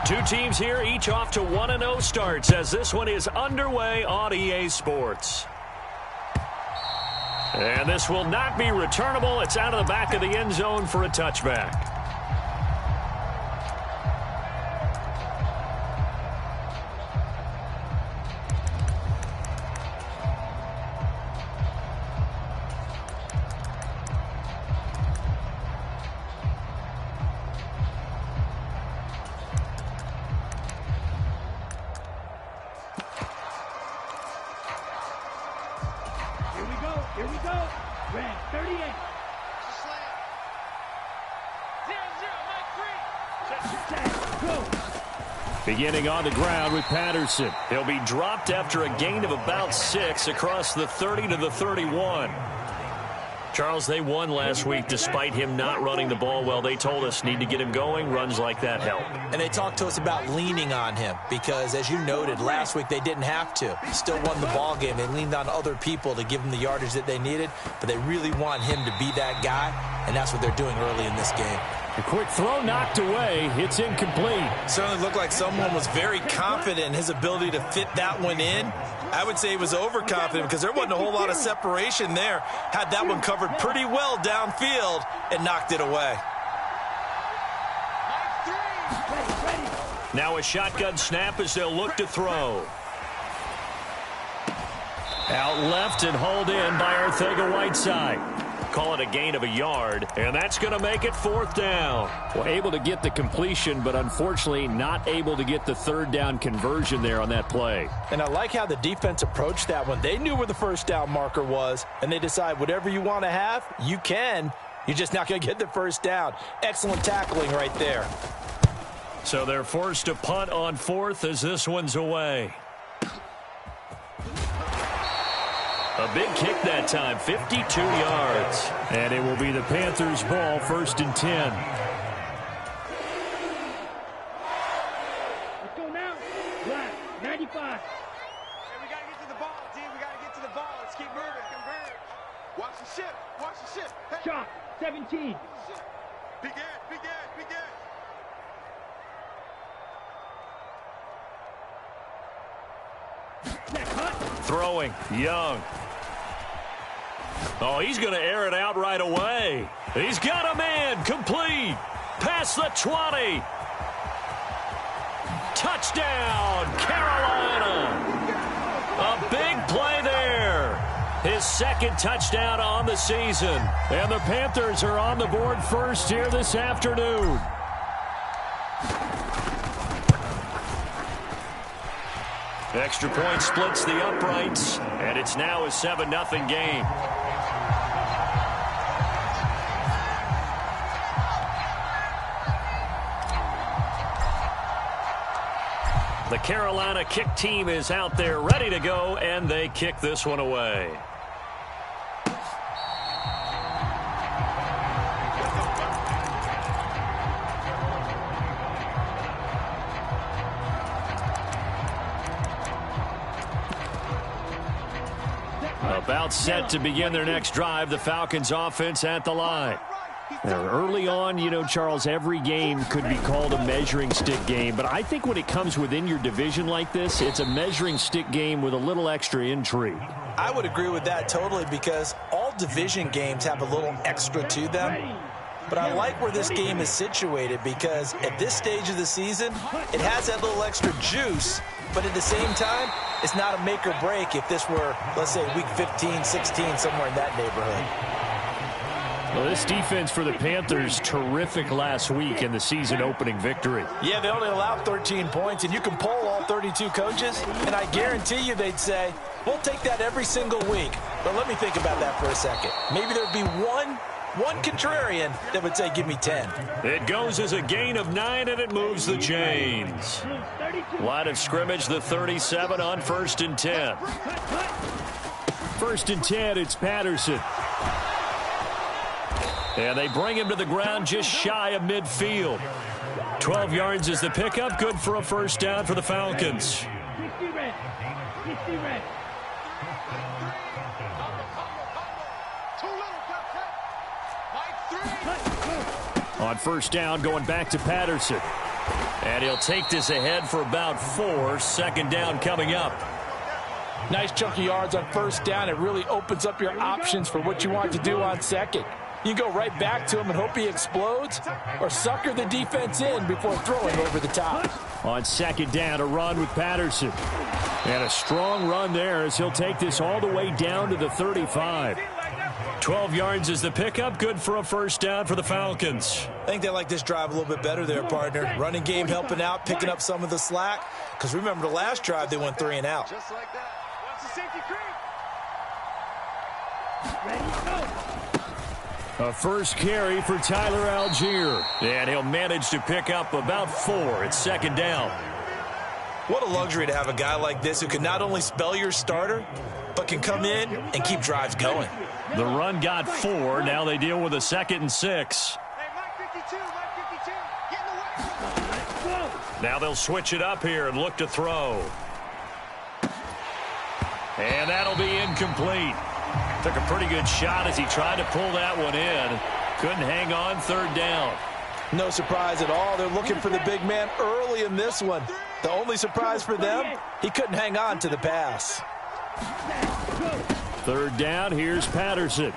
Two teams here, each off to 1-0 starts as this one is underway on EA Sports. And this will not be returnable. It's out of the back of the end zone for a touchback. Here we go. Red 38. Beginning on the ground with Patterson. He'll be dropped after a gain of about 6 across the 30 to the 31. Charles, they won last week despite him not running the ball well. They told us need to get him going. Runs like that help. And they talked to us about leaning on him because, as you noted, last week they didn't have to. Still won the ball game. They leaned on other people to give them the yardage that they needed, but they really want him to be that guy, and that's what they're doing early in this game. A quick throw knocked away. It's incomplete. Certainly looked like someone was very confident in his ability to fit that one in. I would say he was overconfident because there wasn't a whole lot of separation there. Had that one covered pretty well downfield and knocked it away. Now a shotgun snap as they'll look to throw. Out left and hauled in by Arcega-Whiteside. Call it a gain of a yard, and that's going to make it 4th down. Well, able to get the completion, but unfortunately not able to get the 3rd down conversion there on that play. And I like how the defense approached that one. They knew where the 1st down marker was, and they decide whatever you want to have, you can. You're just not going to get the 1st down. Excellent tackling right there. So they're forced to punt on 4th as this one's away. A big kick that time, 52 yards. And it will be the Panthers' ball, 1st and 10. Let's go now. Black, 95. Hey, we got to get to the ball, D. We got to get to the ball. Let's keep moving. Watch the ship. Watch the ship. Hey. Shot, 17. Begin. throwing. Young. Oh, he's going to air it out right away. He's got a man. Complete. Past the 20. Touchdown, Carolina. A big play there. His second touchdown on the season. And the Panthers are on the board first here this afternoon. Extra point splits the uprights, and it's now a 7-0 game. The Carolina kick team is out there ready to go, and they kick this one away. About set to begin their next drive, the Falcons offense at the line. Now, early on, you know, Charles, every game could be called a measuring stick game, but I think when it comes within your division like this, it's a measuring stick game with a little extra intrigue. I would agree with that totally, because all division games have a little extra to them. But I like where this game is situated, because at this stage of the season, it has that little extra juice, but at the same time, it's not a make or break if this were, let's say, week 15, 16, somewhere in that neighborhood. Well, this defense for the Panthers, terrific last week in the season-opening victory. Yeah, they only allowed 13 points, and you can poll all 32 coaches, and I guarantee you they'd say, we'll take that every single week. But let me think about that for a second. Maybe there'd be one contrarian that would say, give me 10. It goes as a gain of 9, and it moves the chains. Line of scrimmage, the 37 on 1st and 10. 1st and 10, it's Patterson. And they bring him to the ground just shy of midfield. 12 yards is the pickup. Good for a first down for the Falcons. On 1st down, going back to Patterson. And he'll take this ahead for about 4. 2nd down coming up. Nice chunky yards on 1st down. It really opens up your options for what you want to do on 2nd. You can go right back to him and hope he explodes, or sucker the defense in before throwing over the top. On 2nd down, a run with Patterson. And a strong run there as he'll take this all the way down to the 35. 12 yards is the pickup. Good for a first down for the Falcons. I think they like this drive a little bit better there, partner. Running game helping out, picking up some of the slack. Because remember the last drive, they went 3 and out. Just like that. Watch the safety creep. A first carry for Tyler Algier. And he'll manage to pick up about 4. It's 2nd down. What a luxury to have a guy like this who can not only spell your starter, but can come in and keep drives going. The run got 4. Now they deal with a 2nd and 6. Hey, Mike 52, Mike 52. Get in the way. Now they'll switch it up here and look to throw. And that'll be incomplete. Took a pretty good shot as he tried to pull that one in. Couldn't hang on. 3rd down. No surprise at all. They're looking for the big man early in this one. The only surprise for them, he couldn't hang on to the pass. 3rd down, here's Patterson.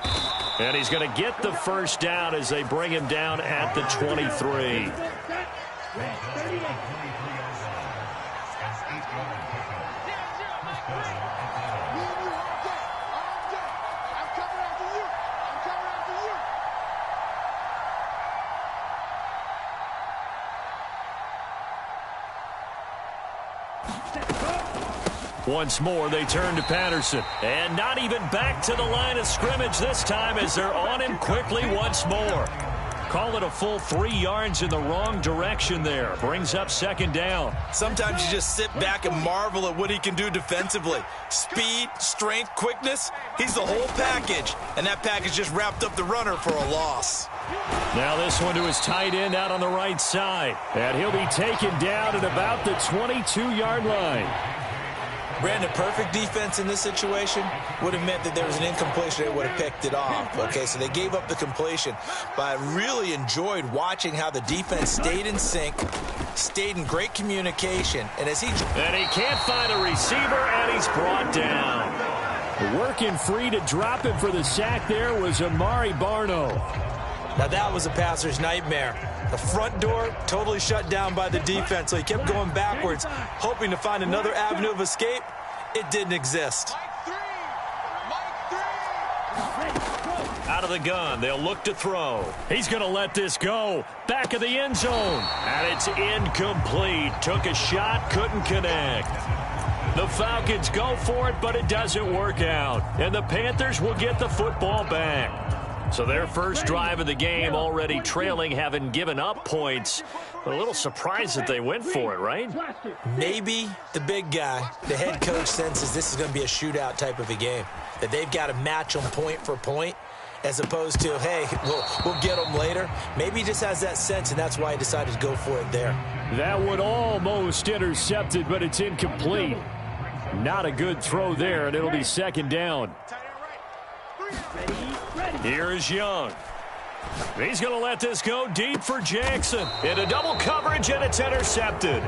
And he's going to get the first down as they bring him down at the 23. Once more, they turn to Patterson. And not even back to the line of scrimmage this time as they're on him quickly once more. Call it a full 3 yards in the wrong direction there. Brings up 2nd down. Sometimes you just sit back and marvel at what he can do defensively. Speed, strength, quickness, he's the whole package. And that package just wrapped up the runner for a loss. Now this one to his tight end out on the right side. And he'll be taken down at about the 22-yard line. Brandon, perfect defense in this situation would have meant that there was an incompletion. They would have picked it off. Okay, so they gave up the completion. But I really enjoyed watching how the defense stayed in sync, stayed in great communication. And he can't find a receiver, and he's brought down. Working free to drop him for the sack there was Amari Barno. Now that was a passer's nightmare. The front door totally shut down by the defense, so he kept going backwards, hoping to find another avenue of escape. It didn't exist. Out of the gun, they'll look to throw. He's going to let this go. Back of the end zone. And it's incomplete. Took a shot, couldn't connect. The Falcons go for it, but it doesn't work out. And the Panthers will get the football back. So their first drive of the game already trailing, having given up points. But a little surprised that they went for it, right? Maybe the big guy, the head coach, senses this is going to be a shootout type of a game. That they've got to match them point for point as opposed to, hey, we'll get them later. Maybe he just has that sense, and that's why he decided to go for it there. That one almost intercepted, but it's incomplete. Not a good throw there, and it'll be second down. Here is Young. He's going to let this go deep for Jackson. Into double coverage, and it's intercepted.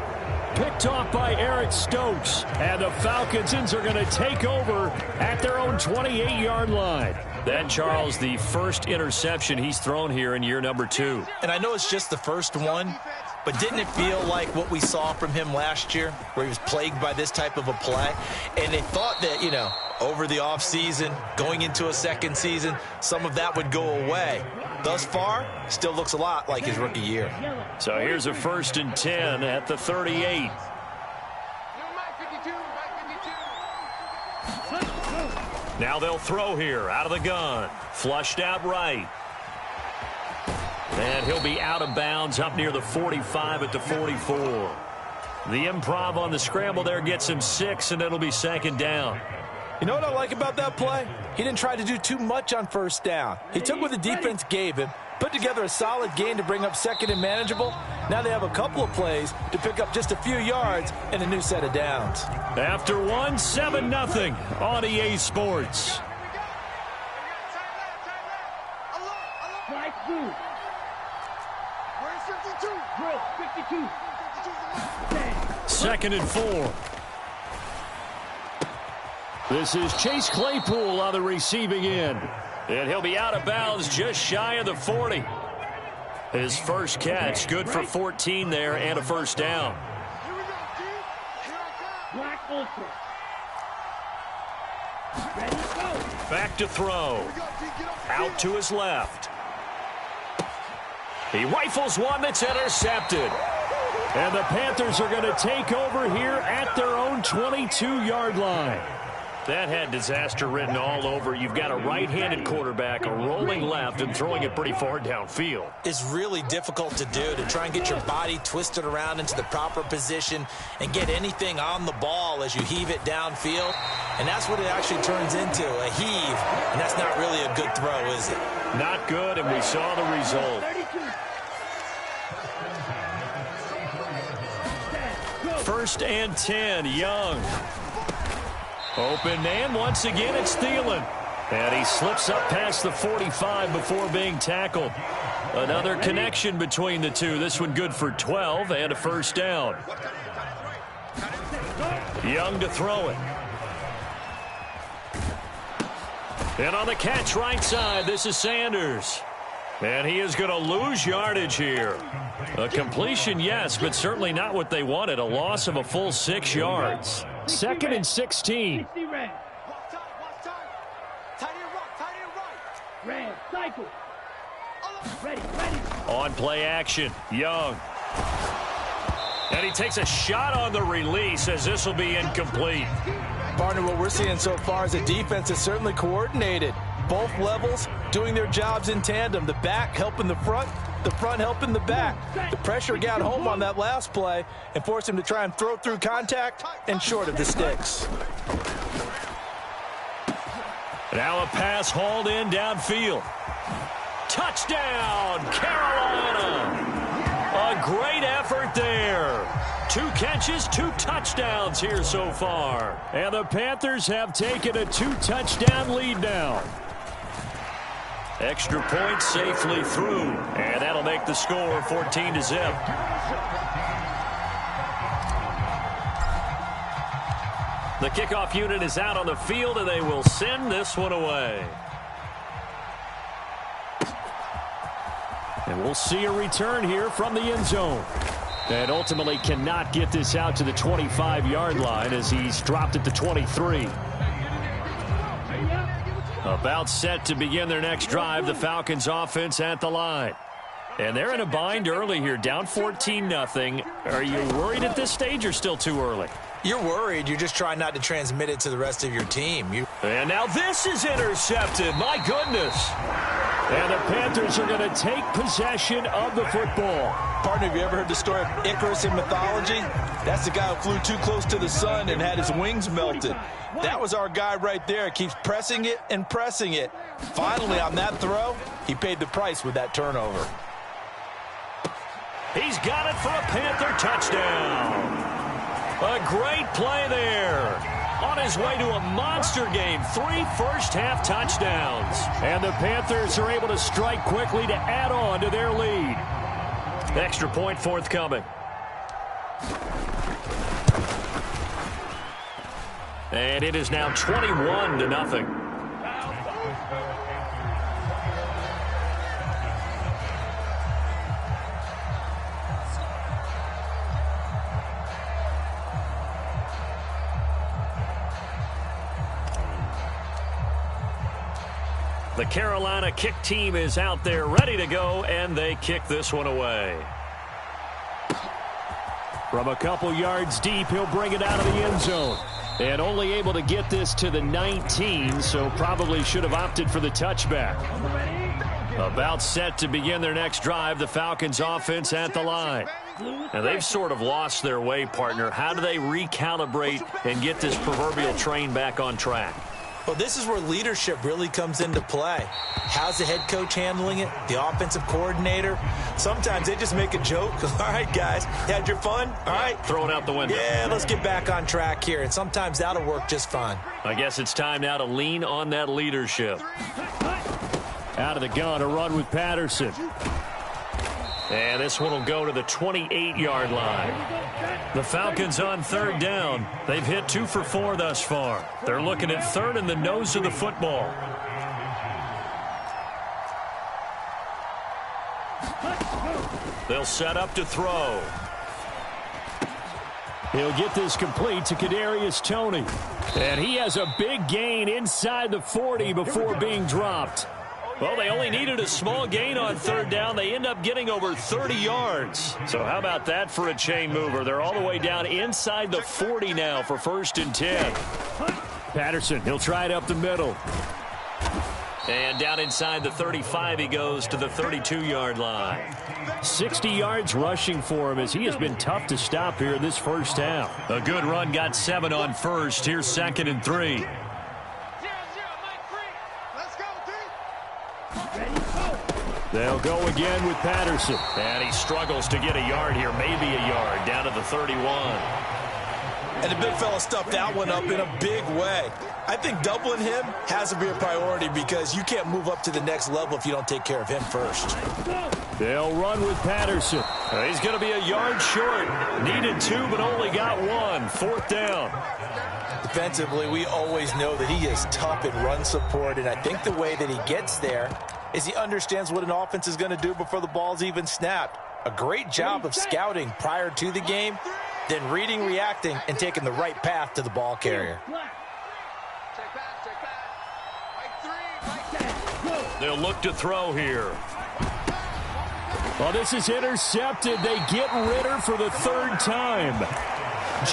Picked off by Eric Stokes. And the Falcons are going to take over at their own 28-yard line. That, Charles, the first interception he's thrown here in year number 2. And I know it's just the first one, but didn't it feel like what we saw from him last year, where he was plagued by this type of a play? And they thought that, you know, over the offseason, going into a second season, some of that would go away. Thus far, still looks a lot like his rookie year. So here's a 1st and 10 at the 38. Now they'll throw here out of the gun. Flushed out right. And he'll be out of bounds up near the 45 at the 44. The improv on the scramble there gets him 6, and it'll be second down. You know what I like about that play? He didn't try to do too much on first down. He took what the defense gave him, put together a solid gain to bring up second and manageable. Now they have a couple of plays to pick up just a few yards and a new set of downs. After one, 7-0 on EA Sports. Second and 4. This is Chase Claypool on the receiving end. And he'll be out of bounds just shy of the 40. His first catch, good for 14 there and a first down. Back to throw. Out to his left. He rifles one that's intercepted. And the Panthers are going to take over here at their own 22-yard line. That had disaster written all over. You've got a right-handed quarterback, a rolling left, and throwing it pretty far downfield. It's really difficult to do, to try and get your body twisted around into the proper position and get anything on the ball as you heave it downfield. And that's what it actually turns into, a heave. And that's not really a good throw, is it? Not good, and we saw the result. First and 10, Young. Open man, once again it's Thielen. And he slips up past the 45 before being tackled. Another connection between the two. This one good for 12 and a first down. Young to throw it. And on the catch right side, this is Sanders. And he is going to lose yardage here. A completion, yes, but certainly not what they wanted. A loss of a full 6 yards. Second and 16. On play action, Young. And he takes a shot on the release as this will be incomplete. Partner, what we're seeing so far is a defense that's certainly coordinated. Both levels doing their jobs in tandem. The back helping the front helping the back. The pressure got home on that last play and forced him to try and throw through contact and short of the sticks. Now a pass hauled in downfield. Touchdown, Carolina. A great effort there. 2 catches, 2 touchdowns here so far. And the Panthers have taken a 2-touchdown lead now. Extra point safely through, and that'll make the score 14-0. The kickoff unit is out on the field, and they will send this one away. And we'll see a return here from the end zone. And ultimately cannot get this out to the 25-yard line as he's dropped at the 23. About set to begin their next drive, the Falcons offense at the line. And they're in a bind early here, down 14-0. Are you worried at this stage or still too early? You're worried. You're just trying not to transmit it to the rest of your team. And now this is intercepted. My goodness. And the Panthers are going to take possession of the football. Partner, have you ever heard the story of Icarus in mythology? That's the guy who flew too close to the sun and had his wings melted. That was our guy right there. Keeps pressing it and pressing it. Finally, on that throw, he paid the price with that turnover. He's got it for a Panther touchdown. A great play there. On his way to a monster game, 3 first-half touchdowns. And the Panthers are able to strike quickly to add on to their lead. Extra point forthcoming. And it is now 21-0. The Carolina kick team is out there ready to go, and they kick this one away. From a couple yards deep, he'll bring it out of the end zone. And only able to get this to the 19, so probably should have opted for the touchback. About set to begin their next drive, the Falcons offense at the line. Now, they've sort of lost their way, partner. How do they recalibrate and get this proverbial train back on track? Well, this is where leadership really comes into play. How's the head coach handling it? The offensive coordinator? Sometimes they just make a joke. All right, guys, had your fun? All right. Throw it out the window. Yeah, let's get back on track here. And sometimes that'll work just fine. I guess it's time now to lean on that leadership. Out of the gun, a run with Patterson. And this one will go to the 28-yard line. The Falcons on 3rd down. They've hit 2 for 4 thus far. They're looking at 3rd and the nose of the football. They'll set up to throw. He'll get this complete to Kadarius Toney. And he has a big gain inside the 40 before being dropped. Well, they only needed a small gain on 3rd down. They end up getting over 30 yards. So how about that for a chain mover? They're all the way down inside the 40 now for 1st and 10. Patterson, he'll try it up the middle. And down inside the 35, he goes to the 32-yard line. 60 yards rushing for him as he has been tough to stop here in this first half. A good run, got 7 on 1st. Here's 2nd and 3. They'll go again with Patterson. And he struggles to get a yard here, maybe a yard, down to the 31. And the big fella stuffed that one up in a big way. I think doubling him has to be a priority because you can't move up to the next level if you don't take care of him first. They'll run with Patterson. He's going to be a yard short. Needed 2, but only got 1. 4th down. Defensively, we always know that he is tough in run support, and I think the way that he gets there is he understands what an offense is going to do before the ball's even snapped. A great job of scouting prior to the game, then reading, reacting, and taking the right path to the ball carrier. They'll look to throw here. Well, this is intercepted. They get Ritter for the 3rd time.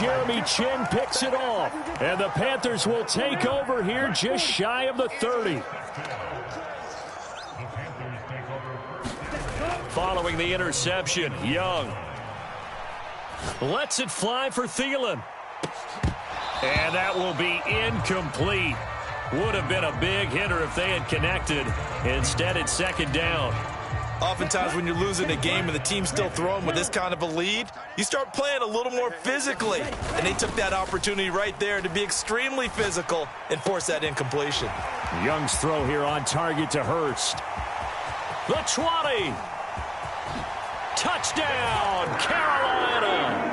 Jeremy Chin picks it off. And the Panthers will take over here just shy of the 30. Following the interception, Young lets it fly for Thielen. And that will be incomplete. Would have been a big hitter if they had connected. Instead, it's 2nd down. Oftentimes when you're losing a game and the team's still throwing with this kind of a lead, you start playing a little more physically. And they took that opportunity right there to be extremely physical and force that incompletion. Young's throw here on target to Hurst. The 20. Touchdown, Carolina.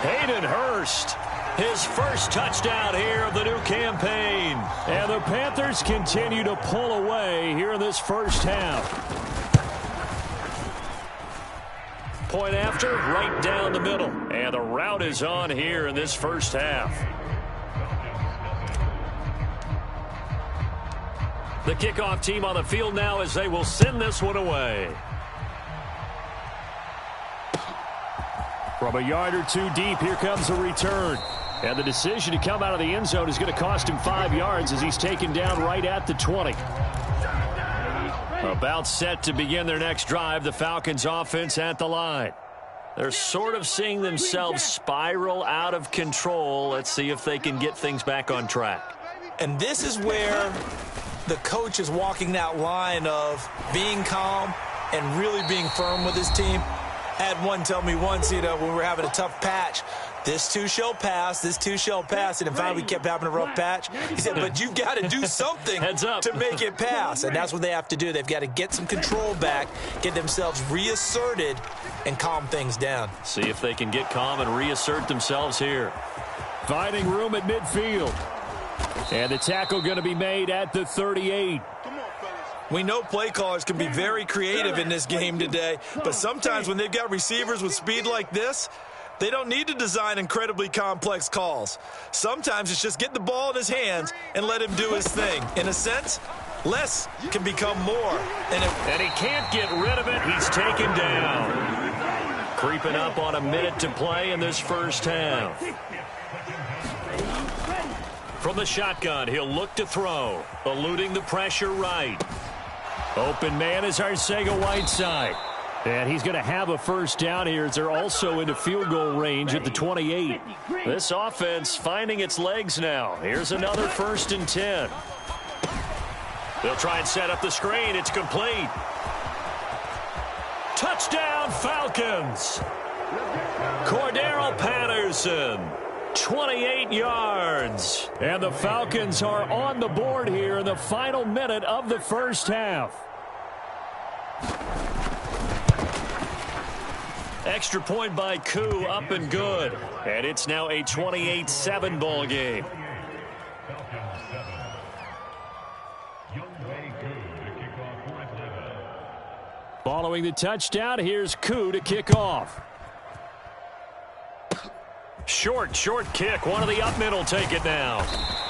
Hayden Hurst, his first touchdown here of the new campaign. And the Panthers continue to pull away here in this first half. Point after, right down the middle. And the route is on here in this first half. The kickoff team on the field now as they will send this one away. From a yard or two deep, here comes a return. And the decision to come out of the end zone is going to cost him 5 yards as he's taken down right at the 20. About set to begin their next drive, the Falcons offense at the line. They're sort of seeing themselves spiral out of control. Let's see if they can get things back on track. And this is where the coach is walking that line of being calm and really being firm with his team. Had one tell me once, when we were having a tough patch, this too shall pass, this too shall pass. And then finally we kept having a rough patch. He said, but you've got to do something to make it pass. And that's what they have to do. They've got to get some control back, get themselves reasserted, and calm things down. See if they can get calm and reassert themselves here. Finding room at midfield. And the tackle going to be made at the 38. We know play callers can be very creative in this game today, but sometimes when they've got receivers with speed like this, they don't need to design incredibly complex calls. Sometimes it's just get the ball in his hands and let him do his thing. In a sense, less can become more. And he can't get rid of it. He's taken down. Creeping up on a minute to play in this first half. From the shotgun, he'll look to throw. Eluding the pressure right. Open man is Arcega-Whiteside. And he's going to have a first down here as they're also into field goal range at the 28. This offense finding its legs now. Here's another 1st and 10. They'll try and set up the screen. It's complete. Touchdown, Falcons. Cordero Patterson. 28 yards. And the Falcons are on the board here in the final minute of the first half. Extra point by Koo, up and good. And it's now a 28-7 ball game. Following the touchdown, here's Koo to kick off. Short kick. One of the up middle take it now.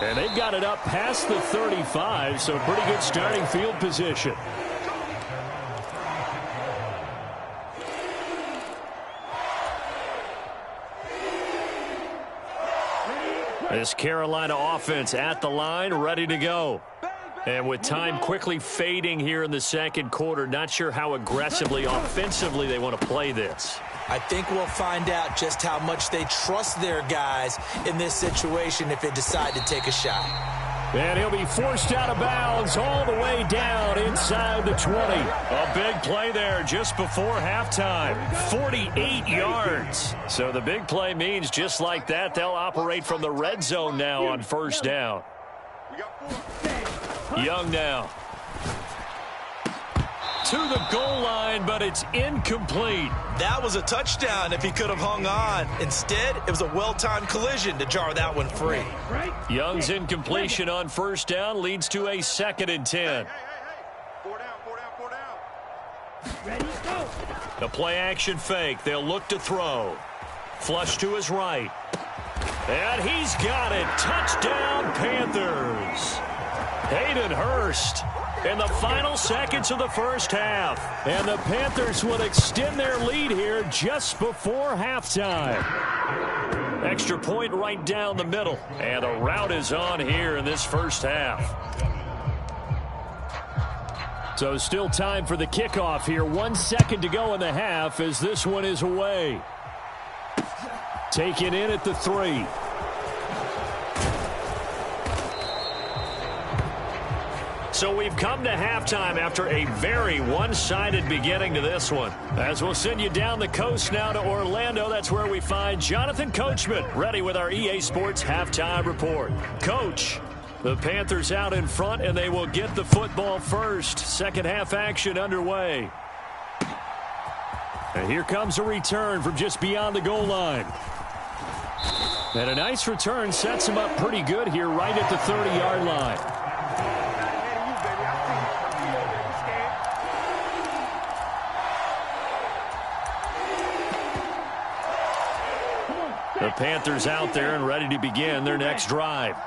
And they've got it up past the 35, so pretty good starting field position. This Carolina offense at the line, ready to go. And with time quickly fading here in the second quarter, not sure how aggressively, offensively they want to play this. I think we'll find out just how much they trust their guys in this situation if they decide to take a shot. And he'll be forced out of bounds all the way down inside the 20. A big play there just before halftime. 48 yards. So the big play means just like that, they'll operate from the red zone now on first down. Young now. To the goal line, but it's incomplete. That was a touchdown if he could have hung on. Instead, it was a well-timed collision to jar that one free. Young's incompletion on first down leads to a 2nd and 10. Four down. Ready, go. The play action fake. They'll look to throw. Flush to his right. And he's got it. Touchdown, Panthers. Hayden Hurst in the final seconds of the first half. And the Panthers will extend their lead here just before halftime. Extra point right down the middle. And the route is on here in this first half. So still time for the kickoff here. 1 second to go in the half as this one is away. Taken in at the 3. So we've come to halftime after a very one-sided beginning to this one. As we'll send you down the coast now to Orlando, that's where we find Jonathan Coachman ready with our EA Sports Halftime Report. Coach, the Panthers out in front, and they will get the football first. Second half action underway. And here comes a return from just beyond the goal line. And a nice return sets him up pretty good here right at the 30-yard line. The Panthers out there and ready to begin their next drive.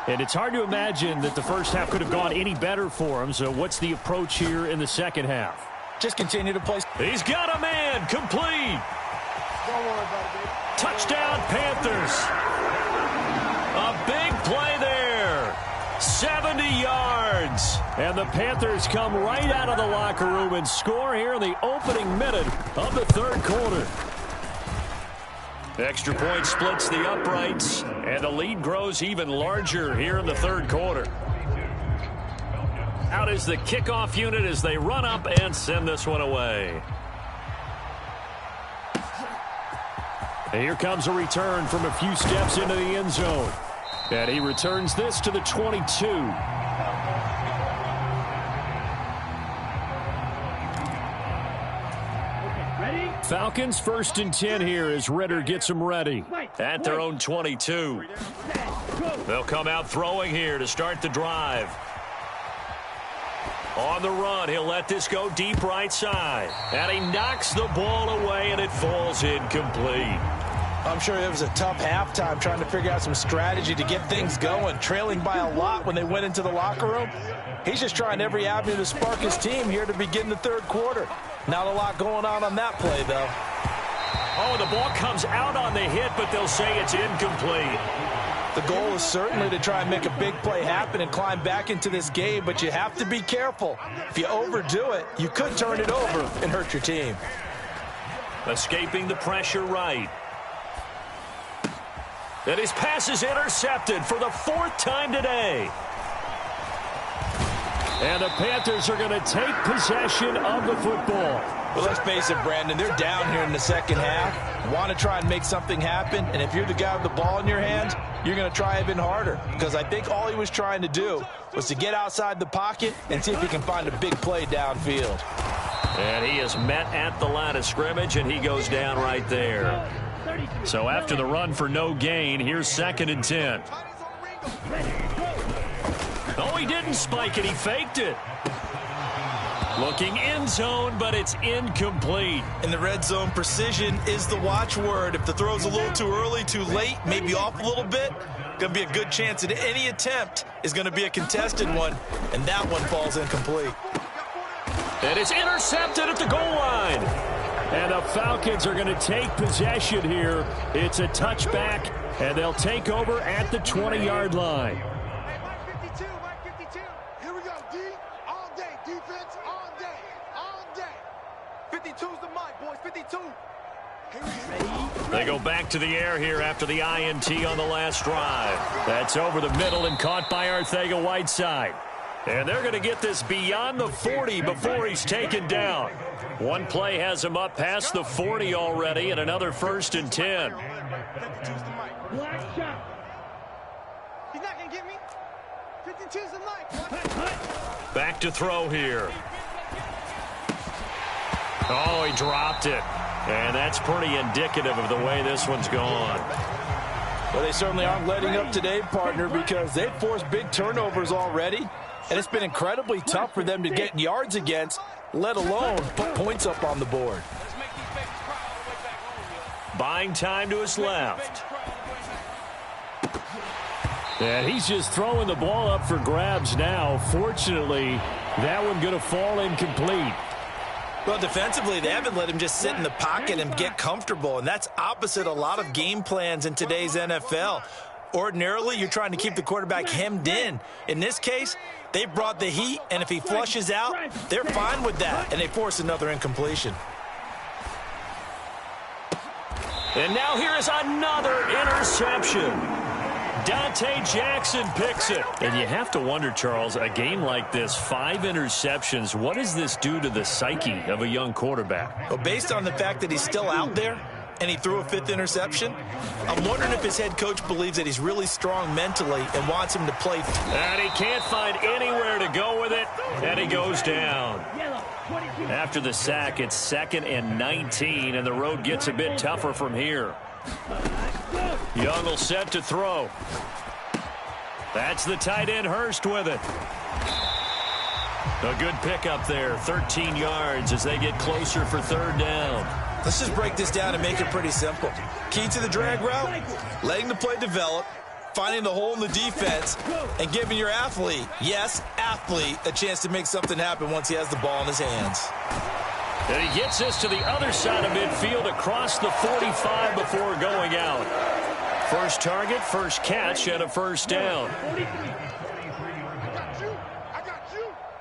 And it's hard to imagine that the first half could have gone any better for them. So what's the approach here in the second half? Just continue to play. He's got a man. Complete. Touchdown, Panthers. A big play there. 70 yards. And the Panthers come right out of the locker room and score here in the opening minute of the third quarter. Extra point splits the uprights, and the lead grows even larger here in the third quarter. Out is the kickoff unit as they run up and send this one away. And here comes a return from a few steps into the end zone. And he returns this to the 22. Falcons 1st and 10 here as Ritter gets them ready. At their own 22. They'll come out throwing here to start the drive. On the run, he'll let this go deep right side. And he knocks the ball away, and it falls incomplete. I'm sure it was a tough halftime trying to figure out some strategy to get things going, trailing by a lot when they went into the locker room. He's just trying every avenue to spark his team here to begin the third quarter. Not a lot going on that play, though. Oh, the ball comes out on the hit, but they'll say it's incomplete. The goal is certainly to try and make a big play happen and climb back into this game, but you have to be careful. If you overdo it, you could turn it over and hurt your team. Escaping the pressure right. And his pass is intercepted for the fourth time today. And the Panthers are going to take possession of the football. Well, let's face it, Brandon, they're down here in the second half. Want to try and make something happen, and if you're the guy with the ball in your hands, you're going to try even harder. Because I think all he was trying to do was to get outside the pocket and see if he can find a big play downfield. And he is met at the line of scrimmage, and he goes down right there. So after the run for no gain, here's 2nd and 10. Oh, he didn't spike it. He faked it. Looking end zone, but it's incomplete. In the red zone, precision is the watchword. If the throw's a little too early, too late, maybe off a little bit, going to be a good chance that any attempt is going to be a contested one, and that one falls incomplete. And it's intercepted at the goal line. And the Falcons are going to take possession here. It's a touchback, and they'll take over at the 20-yard line. Mike 52, Mike 52. Here we go, D. All day. Defense all day. All day. 52's the mic, boys. 52. They go back to the air here after the INT on the last drive. That's over the middle and caught by Arcega-Whiteside. And they're going to get this beyond the 40 before he's taken down. One play has him up past the 40 already, and another 1st and 10. He's not going to get me. 52's the mic. Back to throw here. Oh, he dropped it. And that's pretty indicative of the way this one's gone. Well, they certainly aren't letting up today, partner, because they've forced big turnovers already. And it's been incredibly tough for them to get yards against, let alone put points up on the board. Buying time to his left. And he's just throwing the ball up for grabs now. Fortunately, that one going to fall incomplete. Well, defensively, they haven't let him just sit in the pocket and get comfortable, and that's opposite a lot of game plans in today's NFL. Ordinarily, you're trying to keep the quarterback hemmed in. In this case, they brought the heat, and if he flushes out, they're fine with that, and they force another incompletion. And now here is another interception. Dante Jackson picks it. And you have to wonder, Charles, a game like this, 5 interceptions, what does this do to the psyche of a young quarterback? Well, based on the fact that he's still out there and he threw a 5th interception, I'm wondering if his head coach believes that he's really strong mentally and wants him to play. And he can't find anywhere to go with it, and he goes down. After the sack, it's 2nd and 19, and the road gets a bit tougher from here. Young will set to throw. That's the tight end Hurst with it. A good pickup there, 13 yards as they get closer for 3rd down. Let's just break this down and make it pretty simple. Key to the drag route, letting the play develop, finding the hole in the defense, and giving your athlete, yes, athlete, a chance to make something happen once he has the ball in his hands. And he gets this to the other side of midfield across the 45 before going out. First target, first catch, and a 1st down.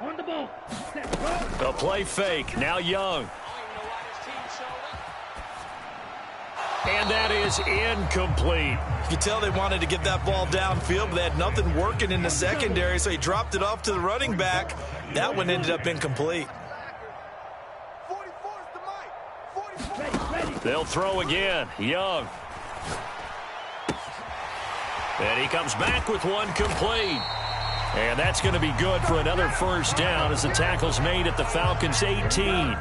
On the ball. A play fake. Now Young. And that is incomplete. You can tell they wanted to get that ball downfield, but they had nothing working in the secondary, so he dropped it off to the running back. That one ended up incomplete. They'll throw again. Young. And he comes back with one complete. And that's going to be good for another 1st down as the tackle's made at the Falcons' 18.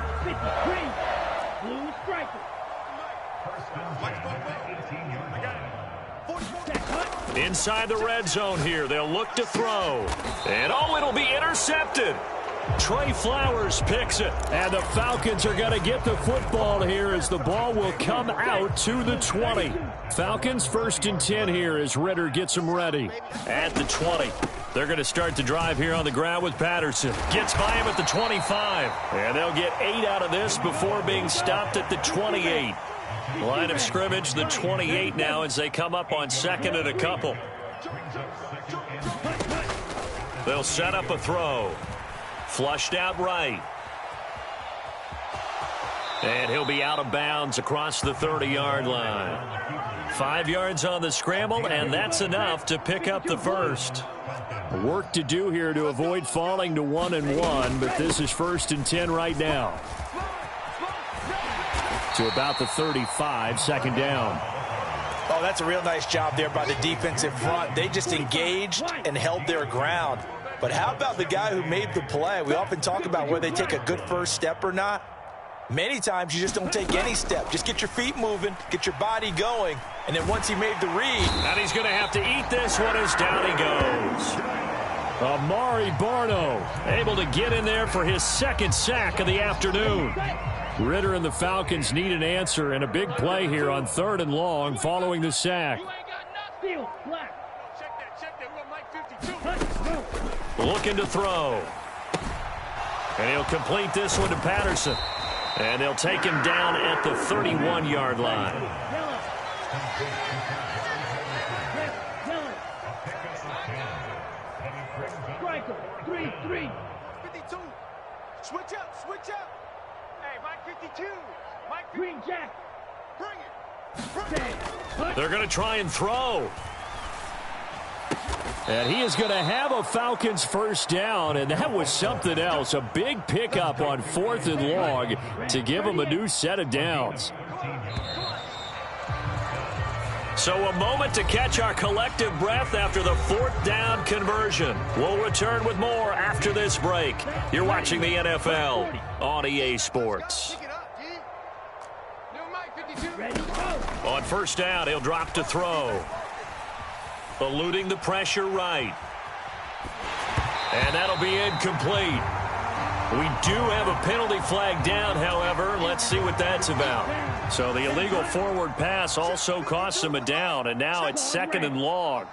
Inside the red zone here. They'll look to throw. And, oh, it'll be intercepted. Trey Flowers picks it. And the Falcons are going to get the football here as the ball will come out to the 20. Falcons 1st and 10 here as Ritter gets them ready. At the 20. They're going to start the drive here on the ground with Patterson. Gets by him at the 25. And they'll get 8 out of this before being stopped at the 28. Line of scrimmage, the 28 now as they come up on 2nd and a couple. They'll set up a throw. Flushed out right. And he'll be out of bounds across the 30-yard line. 5 yards on the scramble, and that's enough to pick up the 1st. Work to do here to avoid falling to 1-1, but this is 1st and 10 right now. To about the 35, 2nd down. Oh, that's a real nice job there by the defensive front. They just engaged and held their ground. But how about the guy who made the play? We often talk about whether they take a good first step or not. Many times you just don't take any step. Just get your feet moving, get your body going, and then once he made the read. And he's going to have to eat this one as down he goes. Amari Barno able to get in there for his 2nd sack of the afternoon. Ritter and the Falcons need an answer and a big play here on 3rd and long following the sack. Looking to throw. And he'll complete this one to Patterson. And they'll take him down at the 31-yard line. Striker, 3-3. 52. Switch up, switch up. Hey, Mike 52. Mike Green Jack. Bring it. They're going to try and throw. And he is going to have a Falcons 1st down, and that was something else. A big pickup on 4th and long to give him a new set of downs. So a moment to catch our collective breath after the 4th down conversion. We'll return with more after this break. You're watching the NFL on EA Sports. On 1st down, he'll drop to throw. Eluding the pressure right. And that'll be incomplete. We do have a penalty flag down, however. Let's see what that's about. So the illegal forward pass also costs him a down, and now it's 2nd and long.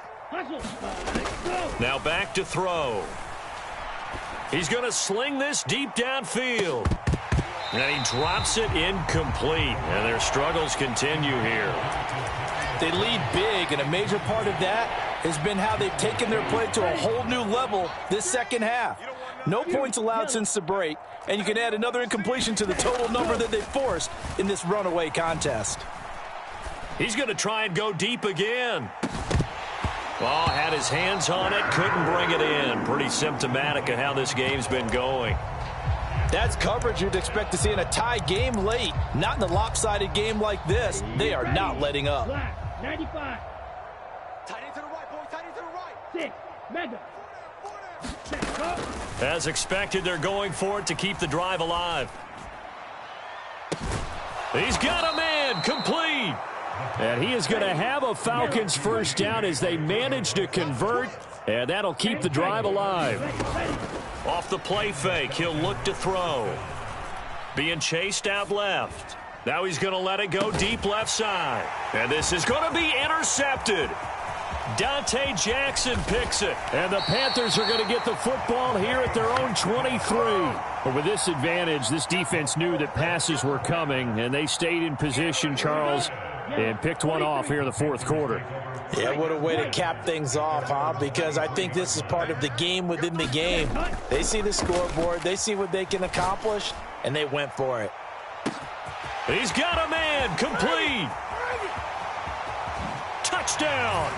Now back to throw. He's going to sling this deep downfield. And he drops it incomplete. And their struggles continue here. They lead big, and a major part of that has been how they've taken their play to a whole new level this 2nd half. No points allowed since the break, and you can add another incompletion to the total number that they forced in this runaway contest. He's going to try and go deep again. Oh, had his hands on it, couldn't bring it in. Pretty symptomatic of how this game's been going. That's coverage you'd expect to see in a tie game late. Not in a lopsided game like this. They are not letting up. 95. Tight end to the right, boys. Tight end to the right. 6. Mega. As expected, they're going for it to keep the drive alive. He's got a man, complete. And he is going to have a Falcons first down as they manage to convert, and that'll keep the drive alive. Off the play fake, he'll look to throw. Being chased out left. Now he's going to let it go deep left side. And this is going to be intercepted. Dante Jackson picks it. And the Panthers are going to get the football here at their own 23. But with this advantage, this defense knew that passes were coming, and they stayed in position, Charles, and picked one off here in the fourth quarter. Yeah, what a way to cap things off, huh? Because I think this is part of the game within the game. They see the scoreboard, they see what they can accomplish, and they went for it. He's got a man, complete. Touchdown.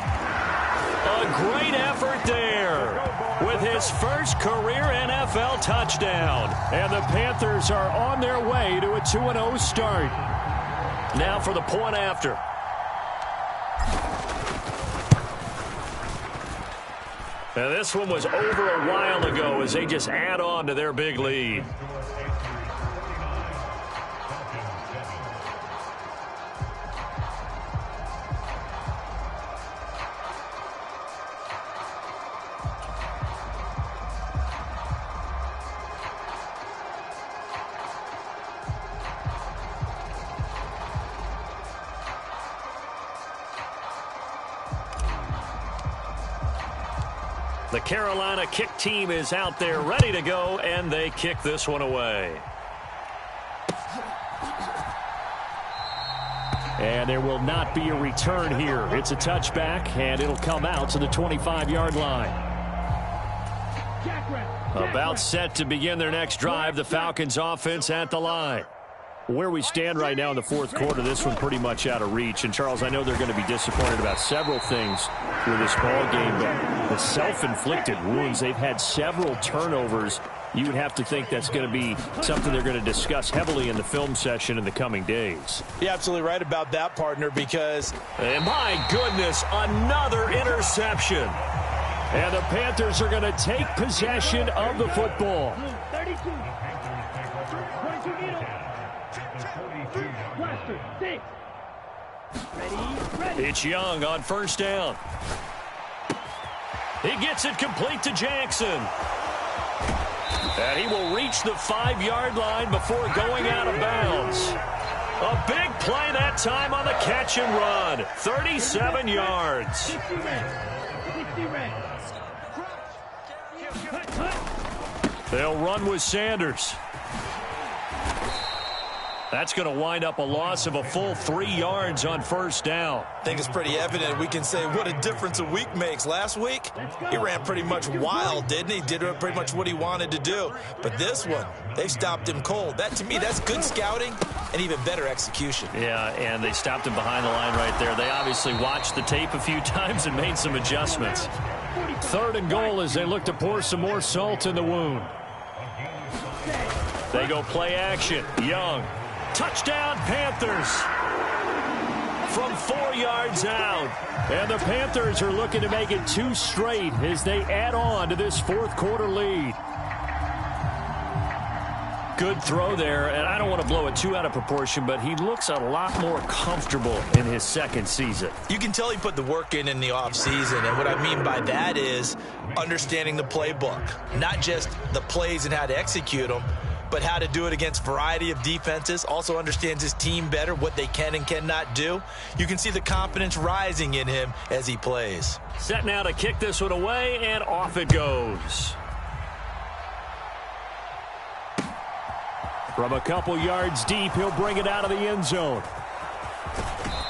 A great effort there with his first career NFL touchdown. And the Panthers are on their way to a 2-0 start. Now for the point after. Now this one was over a while ago as they just add on to their big lead. The Carolina kick team is out there ready to go, and they kick this one away. And there will not be a return here. It's a touchback, and it'll come out to the 25-yard line. About set to begin their next drive, the Falcons offense at the line. Where we stand right now in the fourth quarter, this one pretty much out of reach. And, Charles, I know they're going to be disappointed about several things with this ball game, but the self-inflicted wounds, they've had several turnovers. You would have to think that's going to be something they're going to discuss heavily in the film session in the coming days. You're absolutely right about that, partner, because... And my goodness, another interception. And the Panthers are going to take possession of the football. 32. 22 needle. Six. Ready. It's Young on first down. He gets it complete to Jackson. And he will reach the 5-yard line before going out of bounds. A big play that time on the catch and run. 37 yards. 60 red. They'll run with Sanders. That's going to wind up a loss of a full 3 yards on first down. I think it's pretty evident. We can say what a difference a week makes. Last week, he ran pretty much wild, didn't he? Did pretty much what he wanted to do. But this one, they stopped him cold. That, to me, that's good scouting and even better execution. Yeah, and they stopped him behind the line right there. They obviously watched the tape a few times and made some adjustments. 3rd and goal as they look to pour some more salt in the wound. They go play action. Young. Touchdown, Panthers. From 4 yards out. And the Panthers are looking to make it 2 straight as they add on to this fourth quarter lead. Good throw there, and I don't want to blow it too out of proportion, but he looks a lot more comfortable in his second season. You can tell he put the work in the offseason, and what I mean by that is understanding the playbook. Not just the plays and how to execute them, but how to do it against a variety of defenses. Also understands his team better, what they can and cannot do. You can see the confidence rising in him as he plays. Set now to kick this one away, and off it goes. From a couple yards deep, he'll bring it out of the end zone.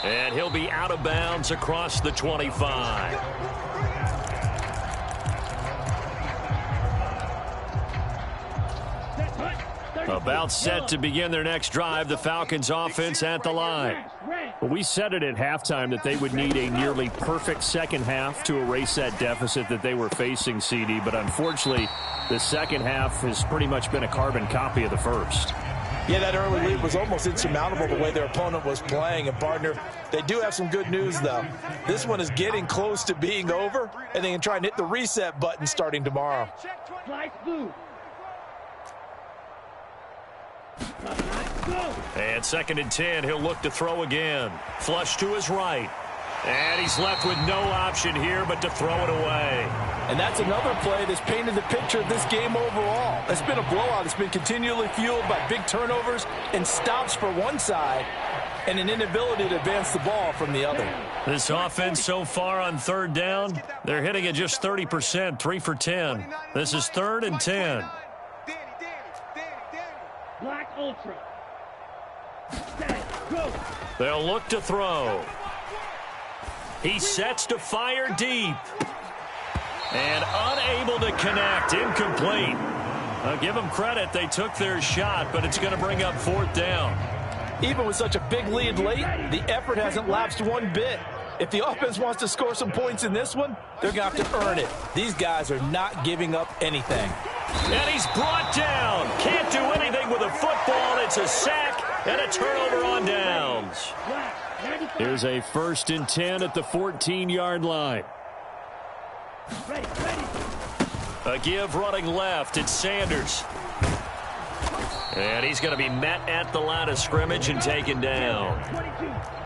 And he'll be out of bounds across the 25. About set to begin their next drive, the Falcons offense at the line. Well, we said it at halftime that they would need a nearly perfect second half to erase that deficit that they were facing, CD. But unfortunately, the second half has pretty much been a carbon copy of the first. Yeah, that early lead was almost insurmountable the way their opponent was playing. And, partner, they do have some good news, though. This one is getting close to being over, and they can try and hit the reset button starting tomorrow. And 2nd and 10, he'll look to throw again. Flush to his right. And he's left with no option here but to throw it away. And that's another play that's painted the picture of this game overall. It's been a blowout. It's been continually fueled by big turnovers and stops for one side and an inability to advance the ball from the other. This offense so far on 3rd down, they're hitting at just 30%, 3 for 10. This is 3rd and 10. Black Ultra. They'll look to throw. He sets to fire deep. And unable to connect. Incomplete. I'll give them credit. They took their shot, but it's going to bring up 4th down. Even with such a big lead late, the effort hasn't lapsed one bit. If the offense wants to score some points in this one, they're going to have to earn it. These guys are not giving up anything. And he's brought down. Can't do anything with a football. It's a sack and a turnover on downs. Here's a 1st and 10 at the 14-yard line. A give running left. It's Sanders. And he's going to be met at the line of scrimmage and taken down.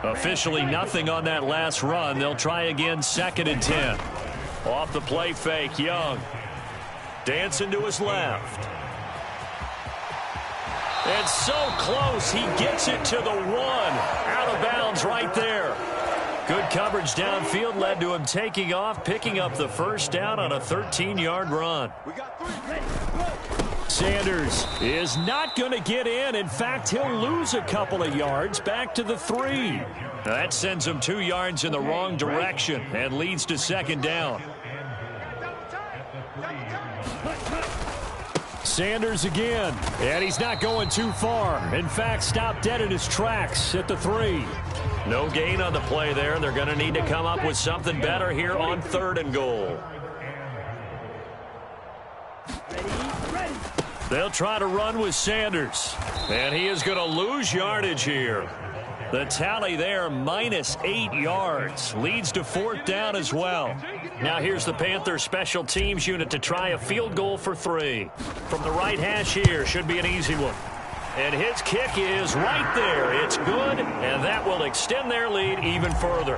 Officially nothing on that last run. They'll try again 2nd and 10. Off the play fake, Young. Dancing to his left. And so close, he gets it to the 1. Out of bounds right there. Good coverage downfield led to him taking off, picking up the 1st down on a 13-yard run. Sanders is not going to get in. In fact, he'll lose a couple of yards back to the 3. That sends him 2 yards in the wrong direction and leads to 2nd down. Sanders again, and he's not going too far. In fact, stopped dead in his tracks at the 3. No gain on the play there. They're going to need to come up with something better here on 3rd and goal. They'll try to run with Sanders, and he is going to lose yardage here. The tally there, -8 yards. Leads to 4th down as well. Now here's the Panthers special teams unit to try a field goal for 3. From the right hash here, should be an easy one. And his kick is right there. It's good, and that will extend their lead even further.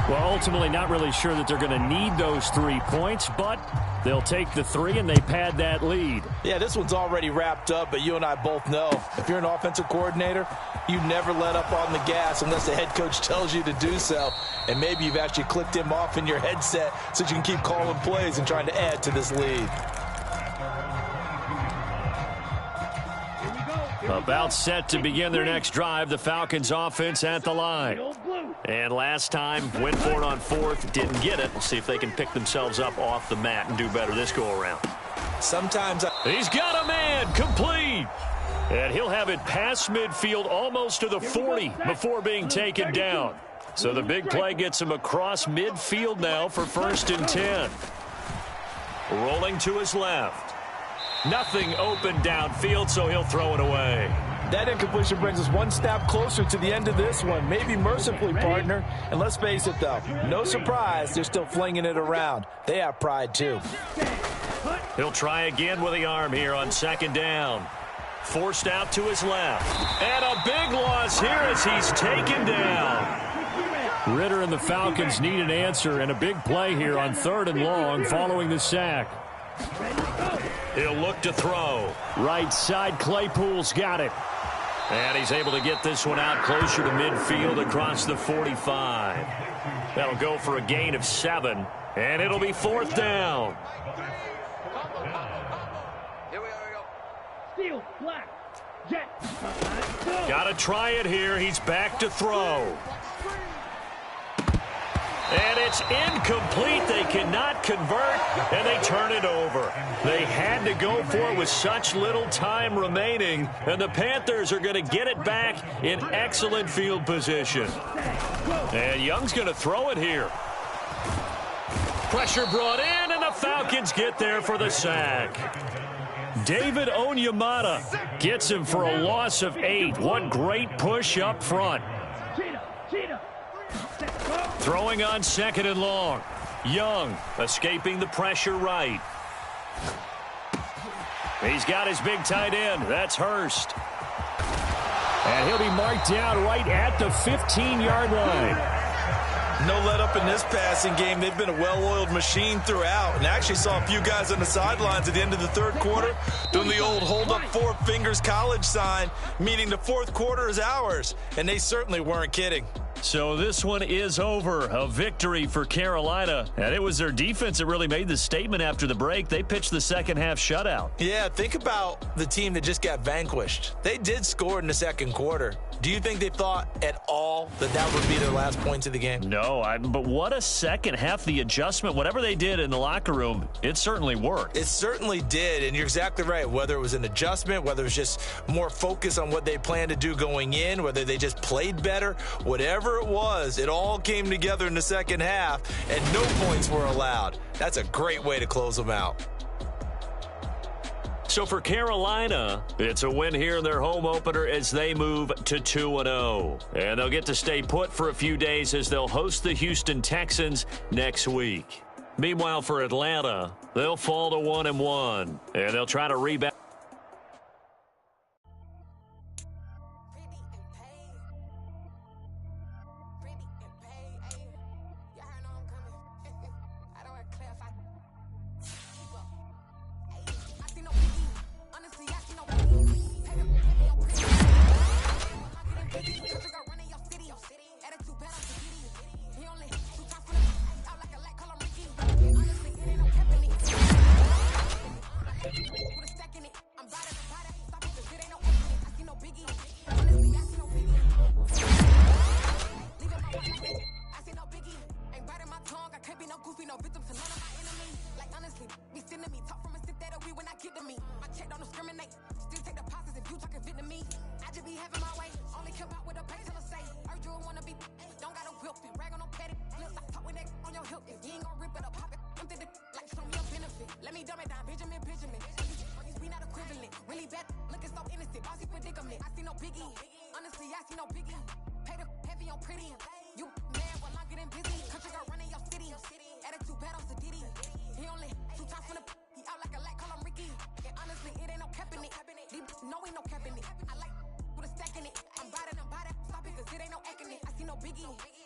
Well, ultimately not really sure that they're going to need those 3 points, but they'll take the 3 and they pad that lead. Yeah, this one's already wrapped up, but you and I both know if you're an offensive coordinator, you never let up on the gas unless the head coach tells you to do so. And maybe you've actually clicked him off in your headset so you can keep calling plays and trying to add to this lead. About set to begin their next drive, the Falcons offense at the line. And last time, went for it on 4th, didn't get it. We'll see if they can pick themselves up off the mat and do better this go-around. Sometimes he's got a man, complete. And he'll have it past midfield almost to the 40 before being taken down. So the big play gets him across midfield now for 1st and 10. Rolling to his left. Nothing open downfield, so he'll throw it away. That incompletion brings us one step closer to the end of this one. Maybe mercifully, partner. And let's face it, though, no surprise, they're still flinging it around. They have pride, too. He'll try again with the arm here on 2nd down. Forced out to his left. And a big loss here as he's taken down. Ritter and the Falcons need an answer, and a big play here on 3rd and long following the sack. He'll look to throw. Right side, Claypool's got it. And he's able to get this one out closer to midfield across the 45. That'll go for a gain of 7, and it'll be 4th down. Here we go. Steel, black, jet. Got to try it here. He's back to throw. And it's incomplete. They cannot convert, and they turn it over. They had to go for it with such little time remaining, and the Panthers are going to get it back in excellent field position. And Young's going to throw it here. Pressure brought in, and the Falcons get there for the sack. David Onyemata gets him for a loss of 8. What great push up front. Throwing on 2nd and long. Young escaping the pressure right. He's got his big tight end. That's Hurst. And he'll be marked down right at the 15-yard line. No let up in this passing game. They've been a well-oiled machine throughout. And actually saw a few guys on the sidelines at the end of the third quarter doing the old hold up 4 fingers college sign, meaning the fourth quarter is ours. And they certainly weren't kidding. So this one is over. A victory for Carolina. And it was their defense that really made the statement after the break. They pitched the second half shutout. Yeah, think about the team that just got vanquished. They did score in the second quarter. Do you think they thought at all that that would be their last points of the game? No, but what a second half. The adjustment, whatever they did in the locker room, it certainly worked. It certainly did, and you're exactly right. Whether it was an adjustment, whether it was just more focus on what they planned to do going in, whether they just played better, whatever it was, it all came together in the second half, and no points were allowed. That's a great way to close them out. So for Carolina, it's a win here in their home opener as they move to 2-0. And they'll get to stay put for a few days as they'll host the Houston Texans next week. Meanwhile, for Atlanta, they'll fall to 1-1, and they'll try to rebound. No, ain't no capping it. I like with a stack in it. I'm riding, stop it, cause it ain't no acting it. I see no biggie.